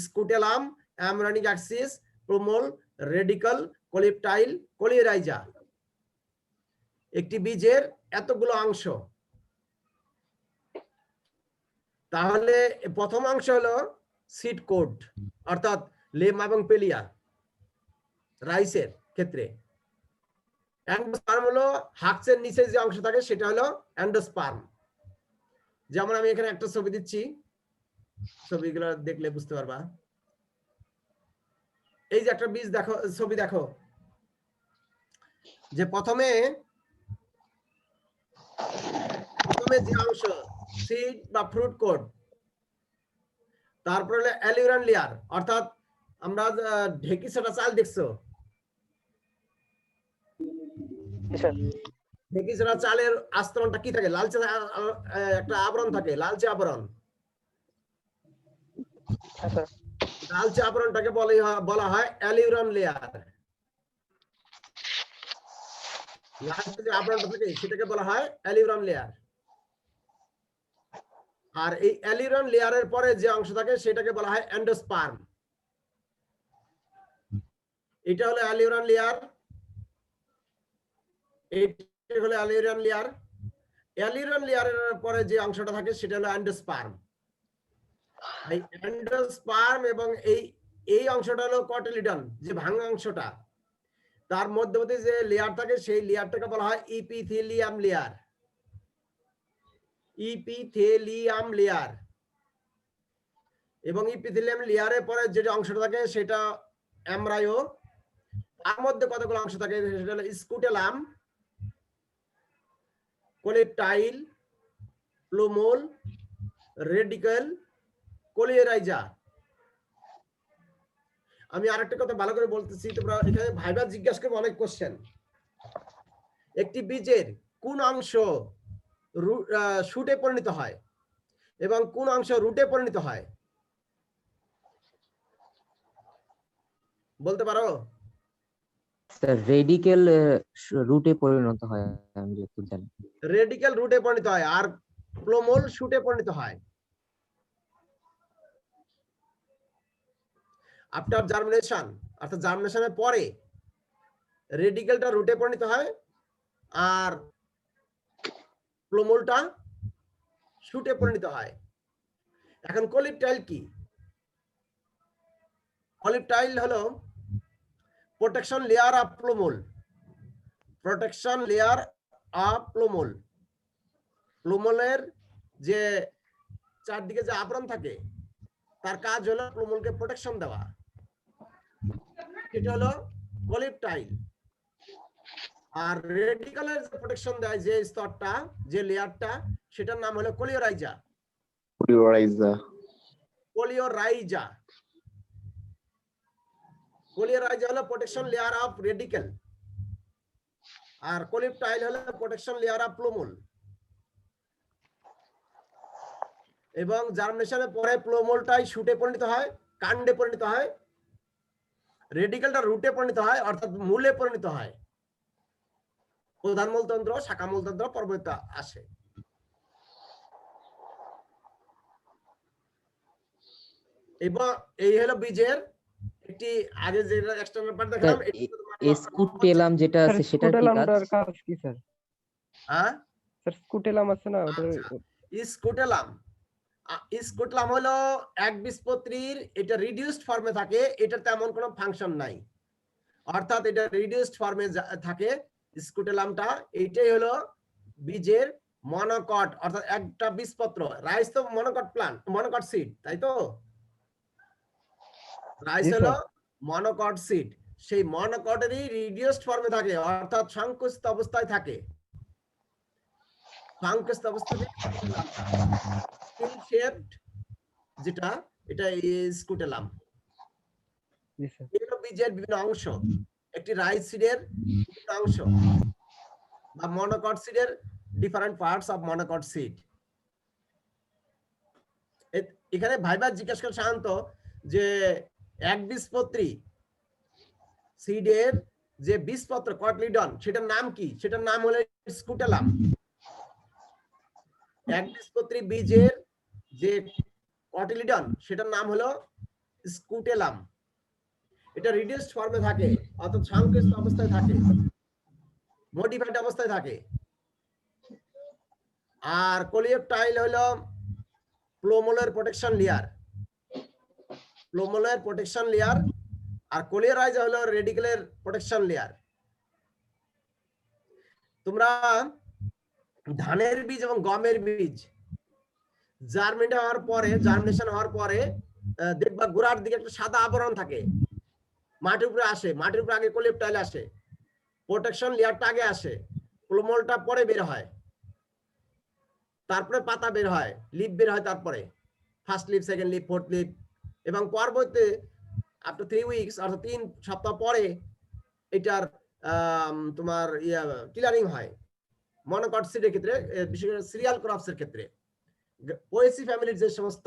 scutellum, embryonic axis, plumule, radicle, coleoptile, coleorhiza. একটি বীজের এতগুলো অংশ। তাহলে প্রথম অংশ হলো সিড কোড, অর্থাৎ লেম এবং পেলিয়া রাইসের ক্ষেত্রে। এন্ডোস্পার্ম হলো হাক্সের নিচে যে অংশ থাকে সেটা হলো এন্ডোস্পার্ম। যেমন আমি এখানে একটা ছবি দিচ্ছি, ছবিগুলো দেখলে বুঝতে পারবা। এই যে একটা বীজ দেখো, ছবি দেখো, যে প্রথমে যে অংশ সিড বা ফ্রুট কোড, তারপরে হলো অ্যালিউরান লেয়ার, অর্থাৎ আমরা ঢেকি ছাড়া চাল দেখছো, ঢেকি ছাড়া চালের আস্তরণটা কি থাকে, লালচে একটা আবরণ থাকে, লালচে আবরণ। লালচে আবরণটাকে বলা হয় অ্যালিউরান লেয়ার। লালচে যে আবরণটা থাকে সেটাকে বলা হয় অ্যালিউরান লেয়ার। আর এই অ্যালিউরান লেয়ারের পরে যে অংশ থাকে সেটাকে বলা হয় এন্ডোস্পার্ম। এটা হলো অ্যালিউরান লেয়ার, এটা হলো অ্যালিউরান লেয়ার। অ্যালিউরান লেয়ারের পরে যে অংশটা থাকে সেটা হলো এন্ডোস্পার্ম। এই এন্ডোস্পার্ম এবং এই অংশটা হলো কটিলিডন, যে ভাঙা অংশটা, তার মধ্যবর্তী যে লেয়ার থাকে সেই লেয়ারটাকে বলা হয় ইপিথেলিয়াম লেয়ার। ইপিথেলিয়াম লেয়ার। এবং ইপিথেলিয়াম লেয়ারের পরে যে অংশটা থাকে সেটা এমব্রায়ো। তার মধ্যে কতগুলো অংশ থাকে সেটা হলো স্কুটেলাম, কোলিপটাইল, প্লুমোল, রেডিকল, কোলিরাইজা। আমি আরেকটা কথা ভালো করে বলতেছি, তোমরা এখানে ভাইবা জিজ্ঞাসা করবে অনেক কোশ্চেন। একটি বীজের কোন অংশ শুটে পরিণত হয় এবং কোন অংশ রুটে পরিণত হয় বলতে পারো? স্যার রেডিকেল রুটে পরিণত হয়, আমি যতদূর জানি। রেডিকেল রুটে পরিণত হয় আর প্লোমোল শুটে পরিণত হয়। আফটার জার্মিনেশন, অর্থাৎ জার্মিনেশনের পরে রেডিকেলটা রুটে পরিণত হয় আর প্লোমোলটা শুটে পরিণত হয়। এখন কলিপটাইল কি? কলিপটাইল হলো protection layer of plumule. Protection layer of plumule. প্লোমোলের যে চারদিকে যে আবরণ থাকে তার কাজ হলো প্লোমোলকে প্রোটেকশন দেওয়া। এটা হলো কলিপটাইল। আর রেডিকেলের যে প্রোটেকশন দেয় যে স্তরটা, যে লেয়ারটা, সেটার নাম হলো কোলিওরাইজা। কোলিওরাইজা হলো প্রোটেকশন লেয়ার অফ রেডিকেল আর কলিপটাইল হলো প্রোটেকশন লেয়ার অফ প্লোমোল। এবং জার্মিনেশনের পরে প্লোমোলটাই শুটে পরিণত হয়, কাণ্ডে পরিণত হয়, রেডিকেলটা রুটে পরিণত হয় অর্থাৎ মূলে পরিণত হয়। প্রধান মূলতন্ত্র, শাখা মূলতন্ত্র পর্বত আসে। এবং এই হলো বীজের একটি, আগে যেটা এক্সটার্নাল পার্ট দেখালাম, স্কুটেলাম যেটা আছে সেটার কি কাজ? কাজ কি স্যার? হ্যাঁ স্যার স্কুটেলাম আছে না, ওটা স্কুটেলাম। স্কুটেলাম হলো একবীজপত্রীর, এটা রিডিউসড ফর্মে থাকে, এটা তেমন কোনো ফাংশন নাই, অর্থাৎ এটা রিডিউসড ফর্মে থাকে স্কুটেলামটা। এইটাই হলো বীজের মনোকট, অর্থাৎ একটা বীজপত্র। রাইস তো মনোকট প্লান্ট, মনোকট সিড, তাই তো? রাইস হলো মনোকট সিড। সেই মনোকটেরই রিডিউসড ফর্মে থাকে, অর্থাৎ সংকুচিত অবস্থায় থাকে। সংকুচিত অবস্থায় যেটা, এটা স্কুটেলাম। এগুলো বীজের বিভিন্ন অংশ, একটি রাইস সিডের বিভিন্ন অংশ বা মনোকট সিডের different parts of monocot seed. এখানে ভাইবা জিজ্ঞাসা করে সাধারণত যে একবীজপত্রী সিডের যে বীজপত্র কটলিডন, সেটার নাম কি? সেটার নাম হলো স্কুটেলাম। একবীজপত্রী বীজের যে কটিলিডন, সেটার নাম হলো স্কুটেলাম। এটা রিডিউসড ফর্মে থাকে, অর্থাৎ সংকুচিত অবস্থায় থাকে, মডিফাইড অবস্থায় থাকে। আর কোলিওপ্টাইল হলো প্লোমোলের প্রোটেকশন লেয়ার, প্লোমোলের প্রোটেকশন লেয়ার। আর কোলিওরাইজা হলো রেডিকেলের প্রোটেকশন লেয়ার। তোমরা ধানের বীজ এবং গমের বীজ জার্মিনেশন হওয়ার পরে দেখবা গোড়ার দিকে একটা সাদা আবরণ থাকে, মাটির উপরে আসে। মাটির উপরে আগে কোলিওপ্টাইল আসে, প্রোটেকশন লেয়ারটা আগে আসে, প্লোমোলটা পরে বের হয়, তারপরে পাতা বের হয়, লিফ বের হয়, তারপরে first leaf, second leaf, fourth leaf. এবং পরবর্তীতে আফটার 3 উইকস অর্থাৎ 3 সপ্তাহ পরে এটার তোমার ক্লিয়ারিং হয়। মনোকট সিডের ক্ষেত্রে, বিশেষ করে সিরিয়াল ক্রপস এর ক্ষেত্রে, পোয়েসি ফ্যামিলির যে সমস্ত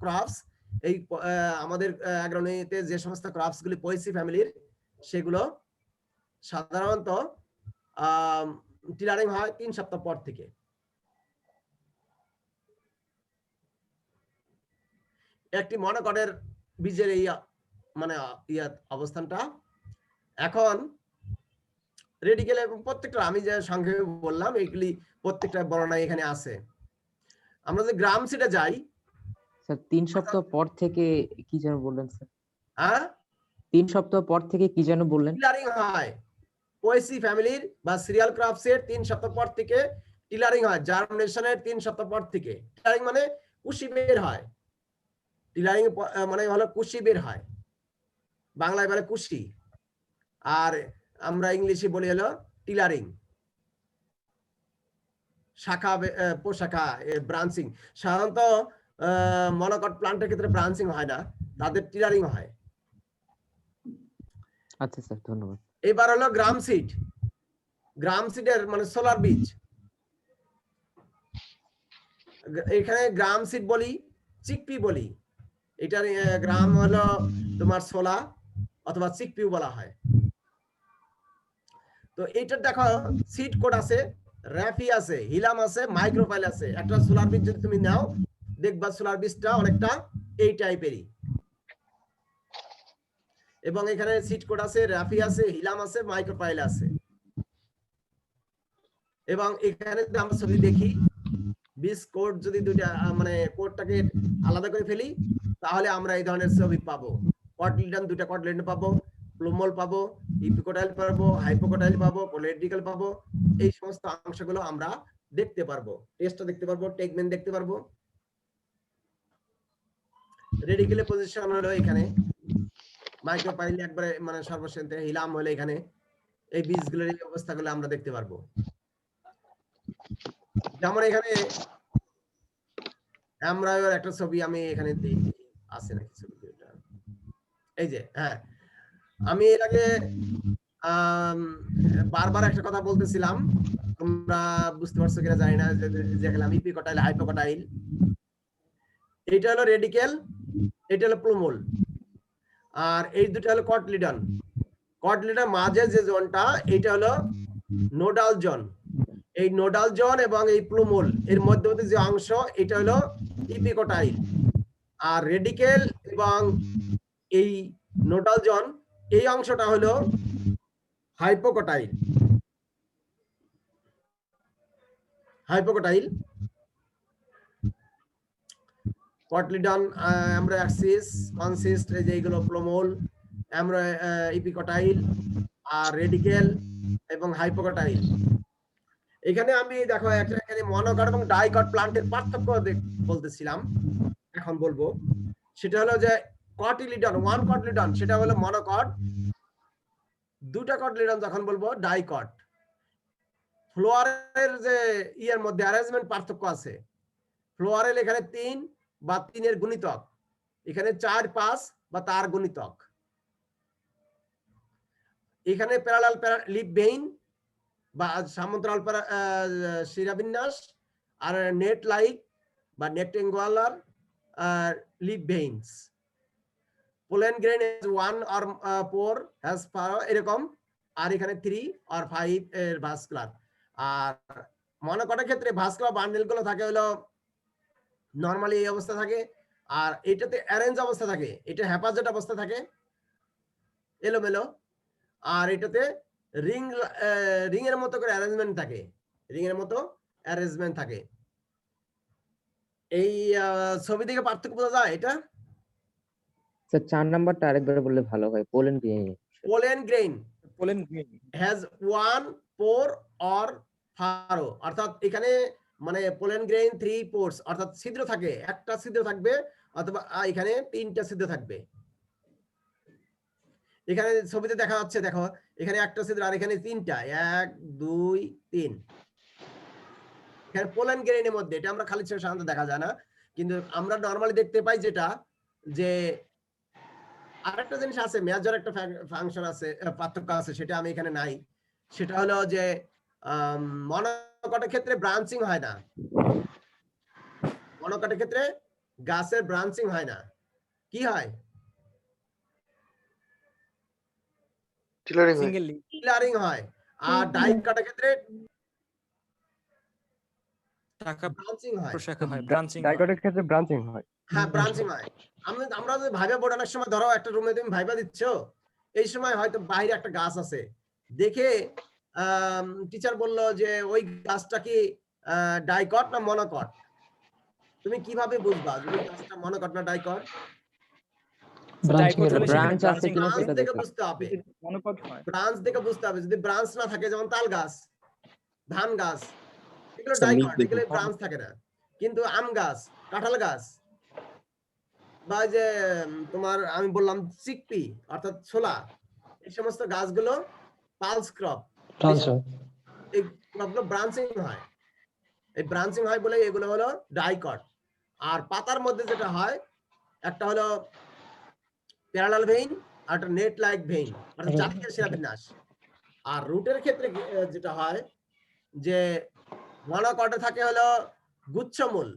ক্রপস, এই আমাদের অ্যাগ্রোনমিতে যে সমস্ত ক্রপস গুলি পোয়েসি ফ্যামিলির, সেগুলো সাধারণত ক্লিয়ারিং হয় 3 সপ্তাহ পর থেকে। একটি মনোকটের বীজের এই মানে অবস্থানটা। এখন রেডিকেল এবং প্রত্যেকটা, আমি যে সংক্ষেপে বললাম, এইগুলি প্রত্যেকটা বর্ণনা এখানে আছে। আমরা যে গ্রাম সিডে যাই, স্যার 3 সপ্তাহ পর থেকে কি যেন বললেন স্যার? হ্যাঁ 3 সপ্তাহ পর থেকে কি যেন বললেন? টিলারিং হয় পোয়েসি ফ্যামিলির বা সিরিয়াল ক্রপসের 3 সপ্তাহ পর থেকে টিলারিং হয়। জার্মিনেশনের 3 সপ্তাহ পর থেকে টিলারিং মানে কুশি বের হয়। টিলারিং মানে হলো কুশি বের হয়, বাংলায় বলে কুশি, আর আমরা ইংলিশে বলি হলো টিলারিং। শাখা প্রশাখা, ব্রাঞ্চিং। সাধারণত মনোকট প্লান্টের ক্ষেত্রে ব্রাঞ্চিং হয় না, তাদের টিলারিং হয়। আচ্ছা স্যার, ধন্যবাদ। এবার হলো গ্রাম সিড। গ্রাম সিডের মানে সোলার বীজ। এখানে গ্রাম সিড বলি, চিকপি বলি। এটার গ্রাম হলো তোমার সোলা অথবা চিকপিও বলা হয়। তো এইটার দেখো সিড কোড আছে, র্যাফি আছে, হিলাম আছে, মাইক্রোফাইল আছে। একটা সোলার বীজ যদি তুমি নাও দেখবা সোলার বীজটা অনেকটা এই টাইপেরই। এবং এখানে সিড কোড আছে, র্যাফি আছে, হিলাম আছে, মাইক্রোফাইল আছে। এবং এখানে যদি আমরা ছবি দেখি, বীজ কোড যদি দুইটা মানে কোডটাকে আলাদা করে ফেলি তাহলে আমরা এই ধরনের ছবি পাবো। কটলিডন, দুইটা কটলিডন পাবো, প্লুমল পাবো, ইপিকোটাইল পাবো, হাইপোকোটাইল পাবো, কোলেড্রিক্যাল পাবো। এই সমস্ত অংশগুলো আমরা দেখতে পারবো। টেস্টটা দেখতে পারবো, টেগমেন্ট দেখতে পারবো। রেডিকেলের পজিশন হলো এখানে, মাইক্রোফাইল একবারে মানে সর্বশেষে, হিলাম হলো এখানে। এই বীজগুলোর এই অবস্থাগুলো আমরা দেখতে পারবো। যেমন এখানে এমব্রায়োর একটা ছবি আমি এখানে আছে নাকি ছবিটা, এই যে। হ্যাঁ, আমি এর আগে বারবার একটা কথা বলতেছিলাম, তোমরা বুঝতে পারছো কিনা জানি না, যে দেখলাম ইপিকোটাইল, হাইপোকোটাইল। এটা হলো রেডিকেল, এটা হলো প্লুমল, আর এই দুটো হলো কটলিডন। কটলিডন মাঝে যে জোনটা এটা হলো নোডাল জোন। এই নোডাল জোন এবং এই প্লুমল এর মধ্যবর্তী যে অংশ এটা হলো ইপিকোটাইল। আর রেডিকেল এবং এই নোডাল জোন এই অংশটা হলো হাইপোকোটাইল। হাইপোকোটাইল, কটলিডন, আমরা অ্যাক্সিস, কনসিস্ট, এই যে এইগুলো প্লুমল, আমরা ইপিকোটাইল, আর রেডিকেল এবং হাইপোকোটাইল। এখানে আমি দেখো একটা এখানে মনোকট এবং ডাইকট প্লান্টের পার্থক্য বলতেছিলাম, এখন বলবো। সেটা হলো যে কটিলিডন, ওয়ান কটলিডন সেটা হলো মনোকট, দুটা কটলিডন যখন বলবো ডাইকট। ফ্লোয়ারের যে ইয়ের মধ্যে অ্যারেঞ্জমেন্ট পার্থক্য আছে। ফ্লোয়ারেল এখানে 3 বা 3 এর গুণিতক, এখানে 4, 5 বা তার গুণিতক। এখানে প্যারালাল লিপ ভেইন বা সমান্তরাল শিরাবিন্যাস, আর নেট লাইক বা rectangular leaf veins. Pollen grain is 1 or 4 has এরকম, আর এখানে 3 or 5 এর ভাস্কুলার। আর মনোকটের ক্ষেত্রে ভাস্কুলার বান্ডেল গুলো থাকে হলো নরমালি এই অবস্থা থাকে, আর এটাতে অ্যারেঞ্জ অবস্থা থাকে, এটা হ্যাপাজেট অবস্থা থাকে এলোমেলো, আর এটাতে রিং এর মতো করে অ্যারেঞ্জমেন্ট থাকে, রিং এর মতো অ্যারেঞ্জমেন্ট থাকে। এই ছবি থেকে পার্থক্য বোঝা যায় এটা। স্যার 4 নাম্বারটা আরেকবার বললে ভালো হয়। Pollen grain. Pollen grain pollen grain has 1 pore or furrow, অর্থাৎ এখানে মানে পোলেন গ্রেইন 3 pores, অর্থাৎ ছিদ্র থাকে, একটা ছিদ্র থাকবে অথবা এখানে 3টা ছিদ্র থাকবে। এখানে ছবিতে দেখা যাচ্ছে, দেখো এখানে একটা ছিদ্র আর এখানে 3টা, 1 2 3। এখানে পোলেন গ্রেইনের মধ্যে এটা আমরা খালি চোখে সাধারণত দেখা যায় না, কিন্তু আমরা নরমালি দেখতে পাই যেটা, যে আরেকটা জিনিস আছে, মেজর একটা ফাংশন আছে, পার্থক্য আছে, সেটা আমি এখানে নাই। সেটা হলো যে মনোকটের ক্ষেত্রে ব্রাঞ্চিং হয় না, মনোকটের ক্ষেত্রে গাছের ব্রাঞ্চিং হয় না, কি হয়? টিলারিং হয়। সিঙ্গেল লিপ টিলারিং হয়। আর ডাইকটের ক্ষেত্রে শাখা ব্রাঞ্চিং হয়। প্রশাখা হয়, ব্রাঞ্চিং ডাইকটের ক্ষেত্রে ব্রাঞ্চিং হয়। হ্যাঁ, ব্রাঞ্চিং হয়। আমরা যদি ভাইবা বোর্ড অনেক সময়, ধরো একটা রুমে তুমি ভাইবা দিচ্ছ, এই সময় হয়তো বাইরে একটা গাছ আছে, দেখে টিচার বললো যে ওই গাছটা কি ডাইকট না মনোকট, তুমি কিভাবে বুঝবা যে ওই গাছটা মনোকট না ডাইকট? ডাইকট হলে সেখানে ব্রাঞ্চ আছে ব্রাঞ্চিং কিনা ব্রাঞ্চ সেটা দেখে দেখতে। বুঝতে হবে, মনোকট হয়। ব্রাঞ্চ দেখে বুঝতে হবে। যদি ব্রাঞ্চ না থাকে, যেমন তাল গাছ, ধান গাছ, এগুলো আচ্ছা, ডাইকট, নিচ দেখি। এগুলো ব্রাঞ্চ থাকে না। কিন্তু আম গাছ, কাঁঠাল গাছ, বা যে তোমার আমি বললাম চিকপি অর্থাৎ ছোলা, এই সমস্ত গাছগুলো পালস ক্রপ, এই ক্রপগুলো ব্রাঞ্চিং হয়। এই ব্রাঞ্চিং হয় বলে এগুলো হলো ডাইকট। আর পাতার মধ্যে যেটা হয়, একটা হলো প্যারালাল ভেইন একটা নেট লাইক ভেইন অর্থাৎ জাতীয় শিরাবিন্যাস। আর রুটের ক্ষেত্রে যেটা হয় যে মনোকটে থাকে হলো গুচ্ছমূল,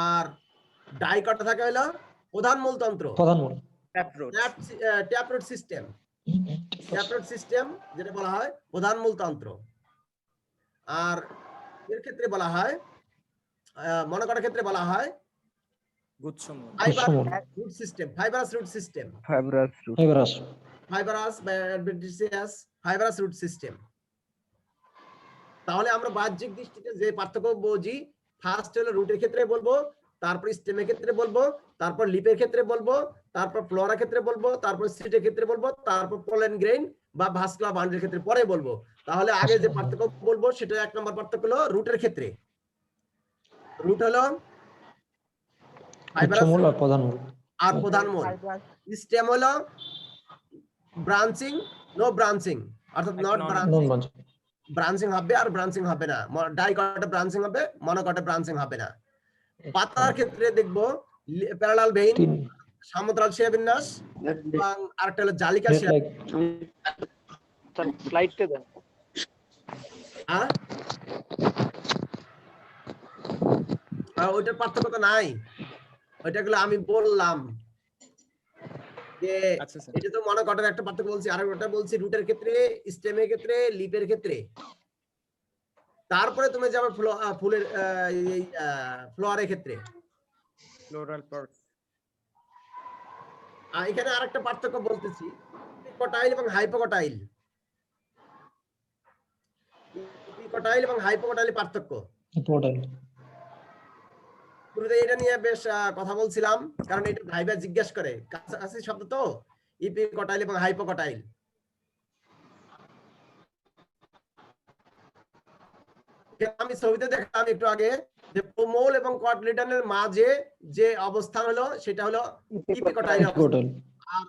আর ডাইকটে থাকে হলো প্রধান মূলতন্ত্র, ট্যাপরুট সিস্টেম, যেটা বলা হয় প্রধান মূলতন্ত্র। আর এর ক্ষেত্রে বলা হয় মনোকটের ক্ষেত্রে বলা হয় গুচ্ছমূল। Fibrous root system, fibrous root system. তাহলে আমরা বাহ্যিক দৃষ্টিতে যে পার্থক্য বুঝি, ফার্স্ট হলো রুটের ক্ষেত্রে বলবো, তারপর স্টেমের ক্ষেত্রে বলবো, তারপর লিপের ক্ষেত্রে বলবো, তারপর ফ্লোরা ক্ষেত্রে বলবো, তারপর সিটের ক্ষেত্রে বলবো, তারপর পোলেন গ্রেইন বা ভাস্কুলার বাউন্ডারির ক্ষেত্রে পরে বলবো। তাহলে আগে যে পার্থক্য বলবো সেটা 1 নম্বর পার্থক্য হলো রুটের ক্ষেত্রে। রুট হলো ফাইবারাস আর প্রধান মূল। স্টেম হলো ব্রাঞ্চিং, নো ব্রাঞ্চিং, অর্থাৎ নট ব্রাঞ্চিং। ব্রাঞ্চিং হবে আর ব্রাঞ্চিং হবে না, ডাইকটে ব্রাঞ্চিং হবে, মনোকটে ব্রাঞ্চিং হবে না। পাতার ক্ষেত্রে দেখবো প্যারালাল ভেইন, সমান্তরাল শিরাবিন্যাস, এবং আরেকটা হলো জালিকা স্লাইডটা দেন। ওইটার পার্থক্য তো নাই, ওইটাগুলো আমি বললাম যে আচ্ছা স্যার, এটা তো মনোকটের একটা পার্থক্য বলছি, আর ওটা বলছি রুটের ক্ষেত্রে, স্টেমের ক্ষেত্রে, লিপের ক্ষেত্রে। তারপরে তুমি যাবে ফুলের ফ্লোয়ারের ক্ষেত্রে। Floral part. এখানে আরেকটা পার্থক্য বলতেছি, ইপিকটাইল এবং হাইপোকটাইল। ইপিকটাইল এবং হাইপোকটাইল পার্থক্য শুরুতে এটা নিয়ে বেশ কথা বলছিলাম, কারণ এটা ভাইবা জিজ্ঞেস করে, কাছাকাছি শব্দ তো, ইপিকটাইল এবং হাইপোকটাইল। আমি ছবিতে দেখলাম একটু আগে যে প্রোমোল এবং কটলিডনের মাঝে যে অবস্থান হলো সেটা হলো ইপিকটাইল অবস্থান, আর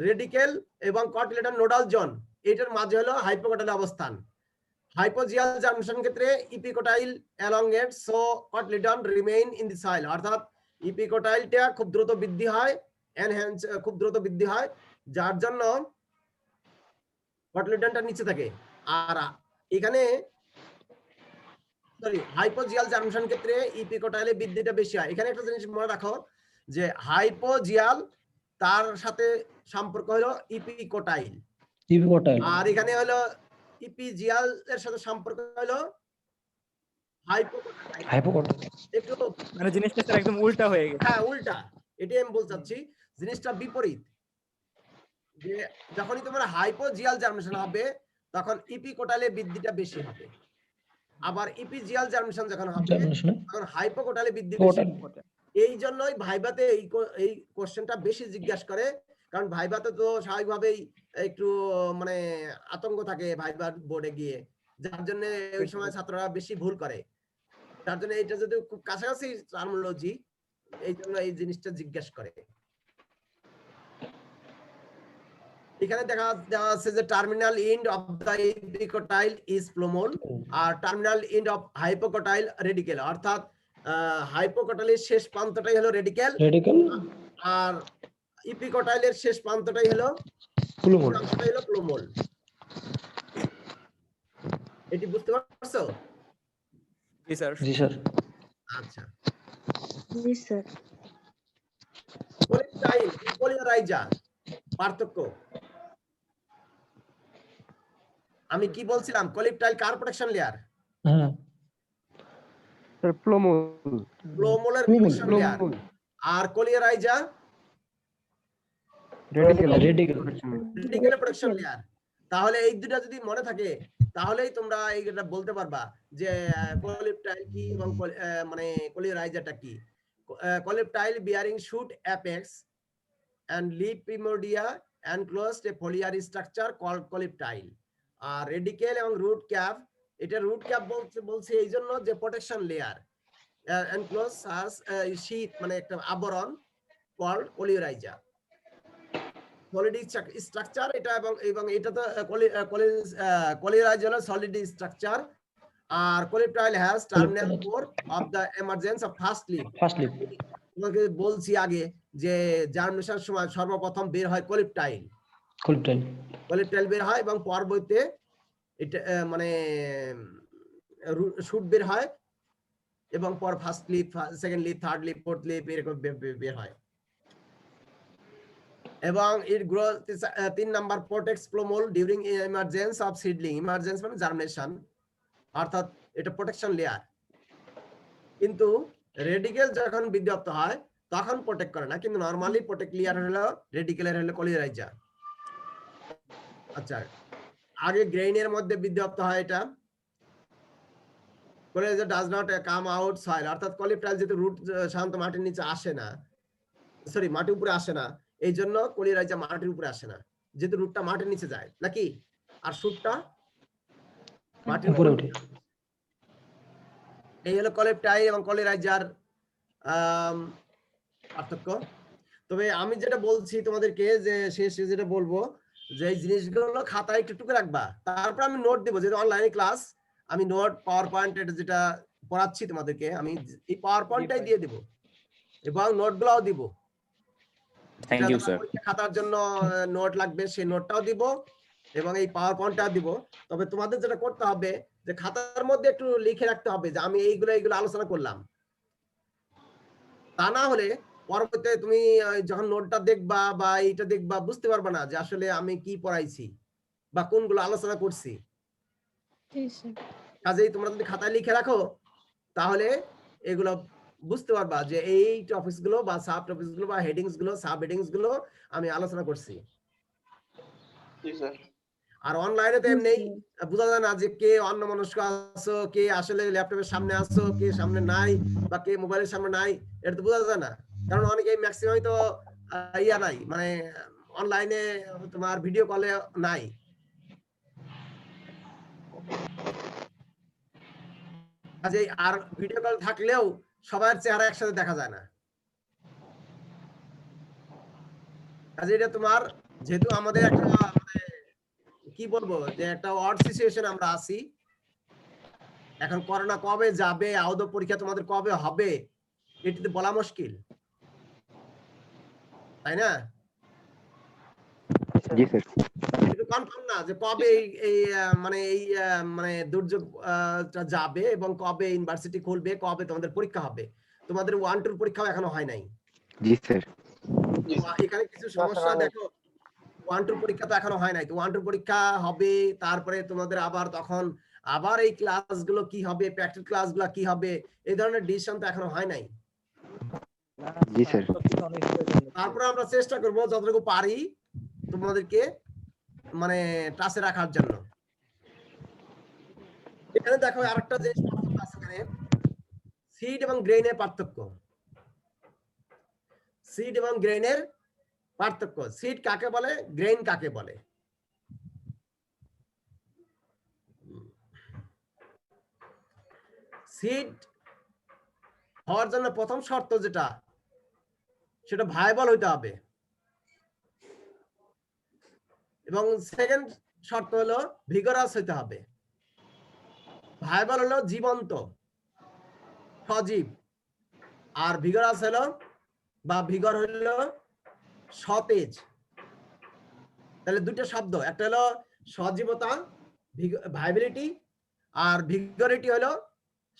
রেডিকেল এবং কটলিডন নোডাল জোন এটার মাঝে হলো হাইপোকটাইল অবস্থান। হাইপোজিয়াল জাংশন ক্ষেত্রে ইপিকটাইল elongate, so cotyledon remain in the soil, অর্থাৎ ইপিকটাইলটা খুব দ্রুত বৃদ্ধি হয়, এনহ্যান্স খুব দ্রুত বৃদ্ধি হয়, যার জন্য কটলিডনটা নিচে থাকে। আর এখানে হাইপোজিয়াল জাংশন ক্ষেত্রে ইপিকটাইলে বৃদ্ধিটা বেশি হয়। এখানে একটা জিনিস মনে রাখো যে হাইপোজিয়াল তার সাথে সম্পর্ক হলো ইপিকটাইল, আর এখানে হলো ইপিজিয়াল এর সাথে সম্পর্ক হলো হাইপোকটাইল। একটু মানে জিনিসটা স্যার একদম উল্টা হয়ে গেছে। হ্যাঁ উল্টা, এটাই আমি বলতে চাচ্ছি, জিনিসটা বিপরীত। যে যখনই তোমার হাইপোজিয়াল জার্মিনেশন হবে তখন ইপিকটাইলে বৃদ্ধিটা বেশি হবে, আবার ইপিজিয়াল জার্মিনেশন যখন হবে তখন হাইপোকটাইলে বৃদ্ধি বেশি হবে। এই জন্যই ভাইভাতে এই কোশ্চেনটা বেশি জিজ্ঞাসা করে, কারণ ভাইভাতে তো স্বাভাবিকভাবেই একটু মানে আতঙ্ক থাকে ভাইবার বোর্ডে গিয়ে, যার জন্য ওই সময় ছাত্ররা বেশি ভুল করে। তার জন্য এটা যদি খুব কাছাকাছি টার্মিনোলজি, এই জন্য এই জিনিসটা জিজ্ঞাসা করে। এখানে দেওয়া আছে যে terminal end of the epicotyl is plumule, আর terminal end of hypocotyl radicle, অর্থাৎ হাইপোকটাইলের শেষ প্রান্তটাই হলো রেডিকেল, আর ইপিকটাইলের শেষ প্রান্তটাই হলো প্লোমোল। এটি বুঝতে পারছো? জি স্যার। আচ্ছা, জি স্যার। কলিপটাইল, পলিরাইজা পার্থক্য আমি কি বলছিলাম? কলিপটাইল কার প্রোটেকশন লেয়ার? প্লোমোলের প্রোটেকশন লেয়ার, আর কলিরাইজা রেডিকেলের প্রোটেকশন লেয়ার। তাহলে এই দুটো যদি মনে থাকে তাহলেই তোমরা এইটা বলতে পারবা যে কলিপটাইল কি এবং মানে কলিরাইজাটা কি। Coleoptile bearing shoot apex and leaf primordia enclosed a foliar structure called coleoptile, আর রেডিকেল এবং রুট ক্যাপ, এটা রুট ক্যাপ বলছে এই জন্য যে protection layer, enclose as sheath মানে একটা আবরণ called coleoriza, সলিড স্ট্রাকচার এটা, এবং এটা তো coleoriza হলো সলিড স্ট্রাকচার, আর coleoptile has terminal core of the emergence of first leaf. তোমাকে বলছি আগে যে জার্মিনেশনের সময় সর্বপ্রথম বের হয় কলিপটাইল বের হয় এবং পরবর্তীতে এটা মানে শুট বের হয় এবং পর first leaf, second leaf, third leaf, fourth leaf এরকম বের হয়। এবং এর growth 3 number protects plumule during emergence of seedling. Emergence মানে জার্মিনেশন, অর্থাৎ এটা প্রোটেকশন লেয়ার। কিন্তু রেডিকেল যখন বিদ্যুৎ হয় তখন প্রোটেক্ট করে না, কিন্তু নরমালি প্রোটেক্ট লেয়ার হলো রেডিকেলের হলো কলিরাইজা। আচ্ছা, আগে গ্রেইনের মধ্যে বিদ্যুৎ হয় এটা। Coleorhiza does not come out soil, অর্থাৎ কলিপটাইল যেহেতু রুট সাধারণত মাটির নিচে আসে না, সরি মাটির উপরে আসে না, এই জন্য কলিরাইজা মাটির উপরে আসে না, যেহেতু রুটটা মাটির নিচে যায় নাকি, আর শুটটা মাটির উপরে ওঠে। এই হলো কলিপটাইল এবং কলিরাইজার পার্থক্য। তবে আমি যেটা বলছি তোমাদেরকে যে শেষে যেটা বলবো যে এই জিনিসগুলো খাতায় একটু টুকে রাখবা, তারপর আমি নোট দেবো, যেহেতু অনলাইনে ক্লাস, আমি নোট পাওয়ার পয়েন্ট যেটা পড়াচ্ছি তোমাদেরকে আমি এই পাওয়ার পয়েন্টটাই দিয়ে দিব এবং নোটগুলোও দিব। Thank you sir. খাতার জন্য নোট লাগবে সেই নোটটাও দিব এবং এই পাওয়ার পয়েন্টটাও দিব। তবে তোমাদের যেটা করতে হবে যে খাতার মধ্যে একটু লিখে রাখতে হবে যে আমি এইগুলো আলোচনা করলাম। তা না হলে পরবর্তীতে তুমি যখন নোটটা দেখবা বা এইটা দেখবা বুঝতে পারবে না যে আসলে আমি কি পড়াইছি বা কোনগুলো আলোচনা করছি। কাজেই তোমরা যদি খাতায় লিখে রাখো তাহলে এগুলো বুঝতে পারবা যে এই টপিকস গুলো বা সাব টপিকস গুলো বা হেডিংস গুলো, সাব হেডিংস গুলো আমি আলোচনা করছি। আর অনলাইনে তো এমনি বোঝা যায় না যে কে অন্যমনস্ক আছো, কে আসলে ল্যাপটপের সামনে আছো, কে সামনে নাই বা কে মোবাইলের সামনে নাই, এটা তো বোঝা যায় না। কারণ অনেকেই ম্যাক্সিমামই তো ইয়া নাই, মানে অনলাইনে তোমার ভিডিও কলে নাই। কাজেই আর ভিডিও কল থাকলেও সবার চেহারা একসাথে দেখা যায় না। কাজে এটা তোমার, যেহেতু আমাদের একটা মানে কি বলবো যে একটা ওয়ার্ড সিচুয়েশন আমরা আছি এখন, করোনা কবে যাবে, আদৌ পরীক্ষা তোমাদের কবে হবে এটি তো বলা মুশকিল, তাই না? জি স্যার। এটা কনফার্ম না যে কবে এই মানে দুর্যোগ যাবে এবং কবে ইউনিভার্সিটি খুলবে, কবে তোমাদের পরীক্ষা হবে। তোমাদের 1-2 পরীক্ষাও এখনো হয় নাই। জি স্যার। এখানে কিছু সমস্যা দেখো, 1-2 পরীক্ষা তো এখনো হয় নাই, তো 1-2 পরীক্ষা হবে, তারপরে তোমাদের আবার তখন আবার এই ক্লাসগুলো কি হবে, প্র্যাকটিস ক্লাসগুলো কি হবে, এই ধরনের ডিসিশন তো এখনো হয় নাই। জি স্যার। তারপরে আমরা চেষ্টা করব যতটুকু পারি তোমাদেরকে মানে টাচে রাখার জন্য। এখানে দেখো আরেকটা জিনিস পার্থক্য আছে, এখানে সিড এবং গ্রেইনের পার্থক্য। সিড এবং গ্রেইনের পার্থক্য, সিড কাকে বলে, গ্রেইন কাকে বলে। সিড হওয়ার জন্য প্রথম শর্ত যেটা, সেটা ভায়াবল হইতে হবে এবং সেকেন্ড শর্ত হলো ভিগরাস হইতে হবে। ভায়াবল হলো জীবন্ত, সজীব, আর ভিগরাস হলো বা ভিগর হলো সতেজ। তাহলে দুটো শব্দ, একটা হলো সজীবতা ভাইবিলিটি, আর ভিগরিটি হলো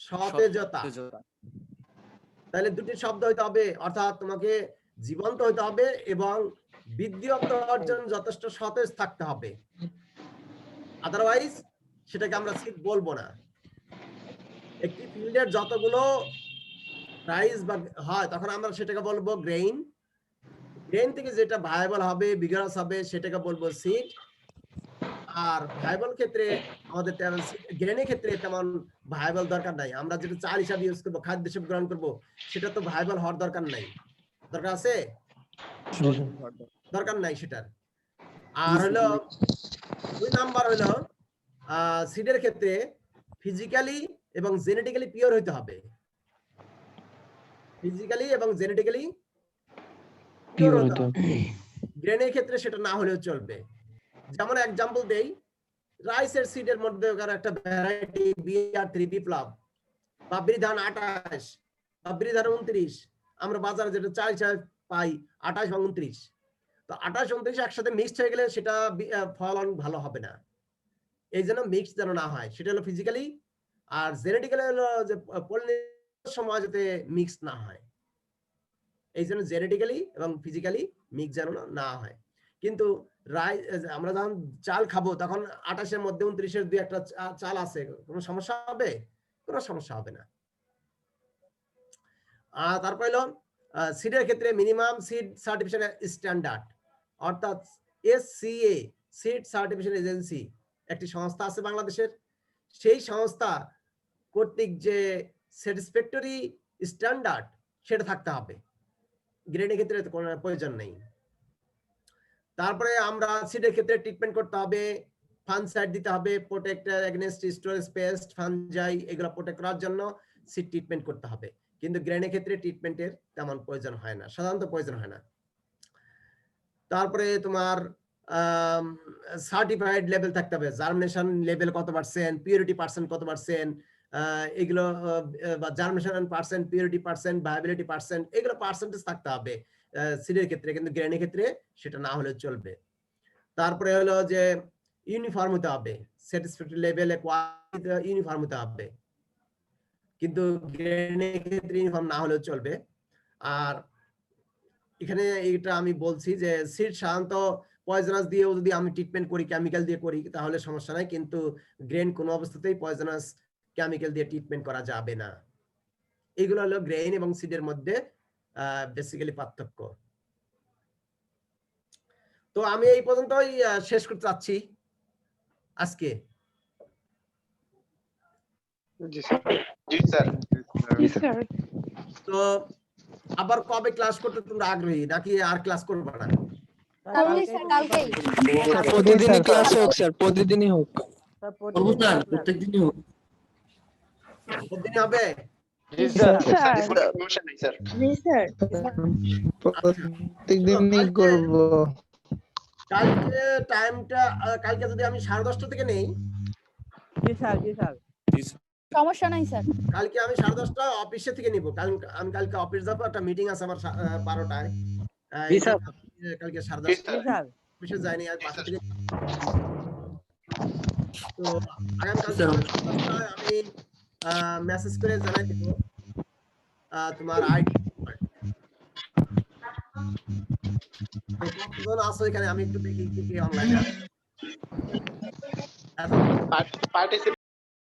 সতেজতা। তাহলে দুটি শব্দ হইতে হবে, অর্থাৎ তোমাকে জীবন্ত হইতে হবে এবং বিদ্যুৎ অর্জন যথেষ্ট সতেজ থাকতে হবে, আদারওয়াইজ সেটাকে আমরা সিড বলবো না। একটি ফিল্ডের যতগুলো প্রাইস বা হয় তখন আমরা সেটাকে বলবো গ্রেইন। গ্রেইন থেকে যেটা ভায়াবল হবে, ভিগারাস হবে, সেটাকে বলবো সিড। আর ভায়াবল ক্ষেত্রে আমাদের গ্রেনের ক্ষেত্রে তেমন ভায়াবল দরকার নাই, আমরা যেটা চাল হিসাবে ইউজ করবো, খাদ্য হিসেবে গ্রহণ করবো, সেটা তো ভায়াবল হওয়ার দরকার নাই। দরকার আছে? দরকার নাই সেটার। আর হলো 2 নাম্বার হলো সিডের ক্ষেত্রে ফিজিক্যালি এবং জেনেটিক্যালি পিওর হইতে হবে। ফিজিক্যালি এবং জেনেটিক্যালি পিওর হতে হবে। গ্রেনের ক্ষেত্রে সেটা না হলেও চলবে। যেমন এক্সাম্পল দেই, রাইসের সিডের মধ্যে একটা ভ্যারাইটি BR3 বিপ্লব, বাবরি ধান 28, বাবরি ধান 29, আমরা বাজারে যেটা চাল পাই 28 বা 29, তো 28 29 একসাথে মিক্সড হয়ে গেলে সেটা ফলন ভালো হবে না। এই জন্য মিক্স যেন না হয়, সেটা হলো ফিজিক্যালি, আর জেনেটিক্যালি হলো যে পলিনেশন সময় যাতে মিক্স না হয়, এই জন্য জেনেটিক্যালি এবং ফিজিক্যালি মিক্স যেন না হয়। কিন্তু আমরা যখন চাল খাবো তখন 28-এর মধ্যে 29-এর দুই একটা চাল আছে, কোনো সমস্যা হবে? কোনো সমস্যা হবে না। তারপর হলো সিডের ক্ষেত্রে মিনিমাম সিড সার্টিফিকেশন স্ট্যান্ডার্ড, অর্থাৎ SCA সিড সার্টিফিকেশন এজেন্সি একটি সংস্থা আছে বাংলাদেশের, সেই সংস্থা কর্তৃক যে স্যাটিসফ্যাক্টরি স্ট্যান্ডার্ড সেটা থাকতে হবে, গ্রেডের ক্ষেত্রে কোনো প্রয়োজন নেই। তারপরে আমরা সিডের ক্ষেত্রে ট্রিটমেন্ট করতে হবে, ফানসাইড দিতে হবে, protector against storage pest, fungi, এগুলো প্রোটেক্ট করার জন্য সিড ট্রিটমেন্ট করতে হবে। কিন্তু গ্রেনের ক্ষেত্রে ট্রিটমেন্টের তেমন প্রয়োজন হয় না, সাধারণত প্রয়োজন হয় না। তারপরে তোমার সার্টিফাইড লেভেল থাকতে হবে, জার্মিনেশন লেভেল কত পার্সেন্ট, পিউরিটি পার্সেন্ট কত পার্সেন্ট, এগুলো বা germination percent, purity percent, viability percent, এগুলো পার্সেন্টেজ থাকতে হবে সিডের ক্ষেত্রে, কিন্তু গ্রেনের ক্ষেত্রে সেটা না হলে চলবে। তারপরে হলো যে ইউনিফর্ম হতে হবে, স্যাটিসফ্যাক্টরি লেভেলে কোয়ালিটি ইউনিফর্ম হতে হবে, কিন্তু গ্রেনের ক্ষেত্রে ইউনিফর্ম না হলেও চলবে। আর এখানে এটা আমি বলছি যে সিড সাধারণত পয়জনাস দিয়েও যদি আমি ট্রিটমেন্ট করি, কেমিক্যাল দিয়ে করি, তাহলে সমস্যা নাই, কিন্তু গ্রেন কোনো অবস্থাতেই পয়জনাস কেমিক্যাল দিয়ে ট্রিটমেন্ট করা যাবে না। এগুলো হলো গ্রেন এবং সিডের মধ্যে বেসিক্যালি পার্থক্য। তো আমি এই পর্যন্তই শেষ করতে চাচ্ছি আজকে। জি স্যার। জি স্যার। জি স্যার। তো আবার কবে ক্লাস করতে তোমরা আগ্রহী, নাকি আর ক্লাস করবে না? প্রতিদিনই ক্লাস হোক স্যার, প্রতিদিনই হোক। প্রতিদিনই হবে? জি স্যার। স্যার। সমস্যা নেই স্যার। জি স্যার। প্রত্যেকদিনই করব। কালকে টাইমটা কালকে যদি আমি 10:30 থেকে নেই, জি স্যার, জি স্যার। সমস্যা নাই স্যার। কালকে আমি 10:30 অফিসে থেকে নিব, কারণ আমি কালকে অফিস যাবো, একটা মিটিং আছে আমার 12টায়। জি স্যার। কালকে জি 10:30 জি স্যার। অফিসে যাইনি, আর বাসা থেকে। তো আগামীকাল 10:30 আমি মেসেজ করে জানাই দিব তোমার আইডি। কতজন আছো এখানে, আমি একটু দেখি কি অনলাইনে আছে। পার্টিসিপেট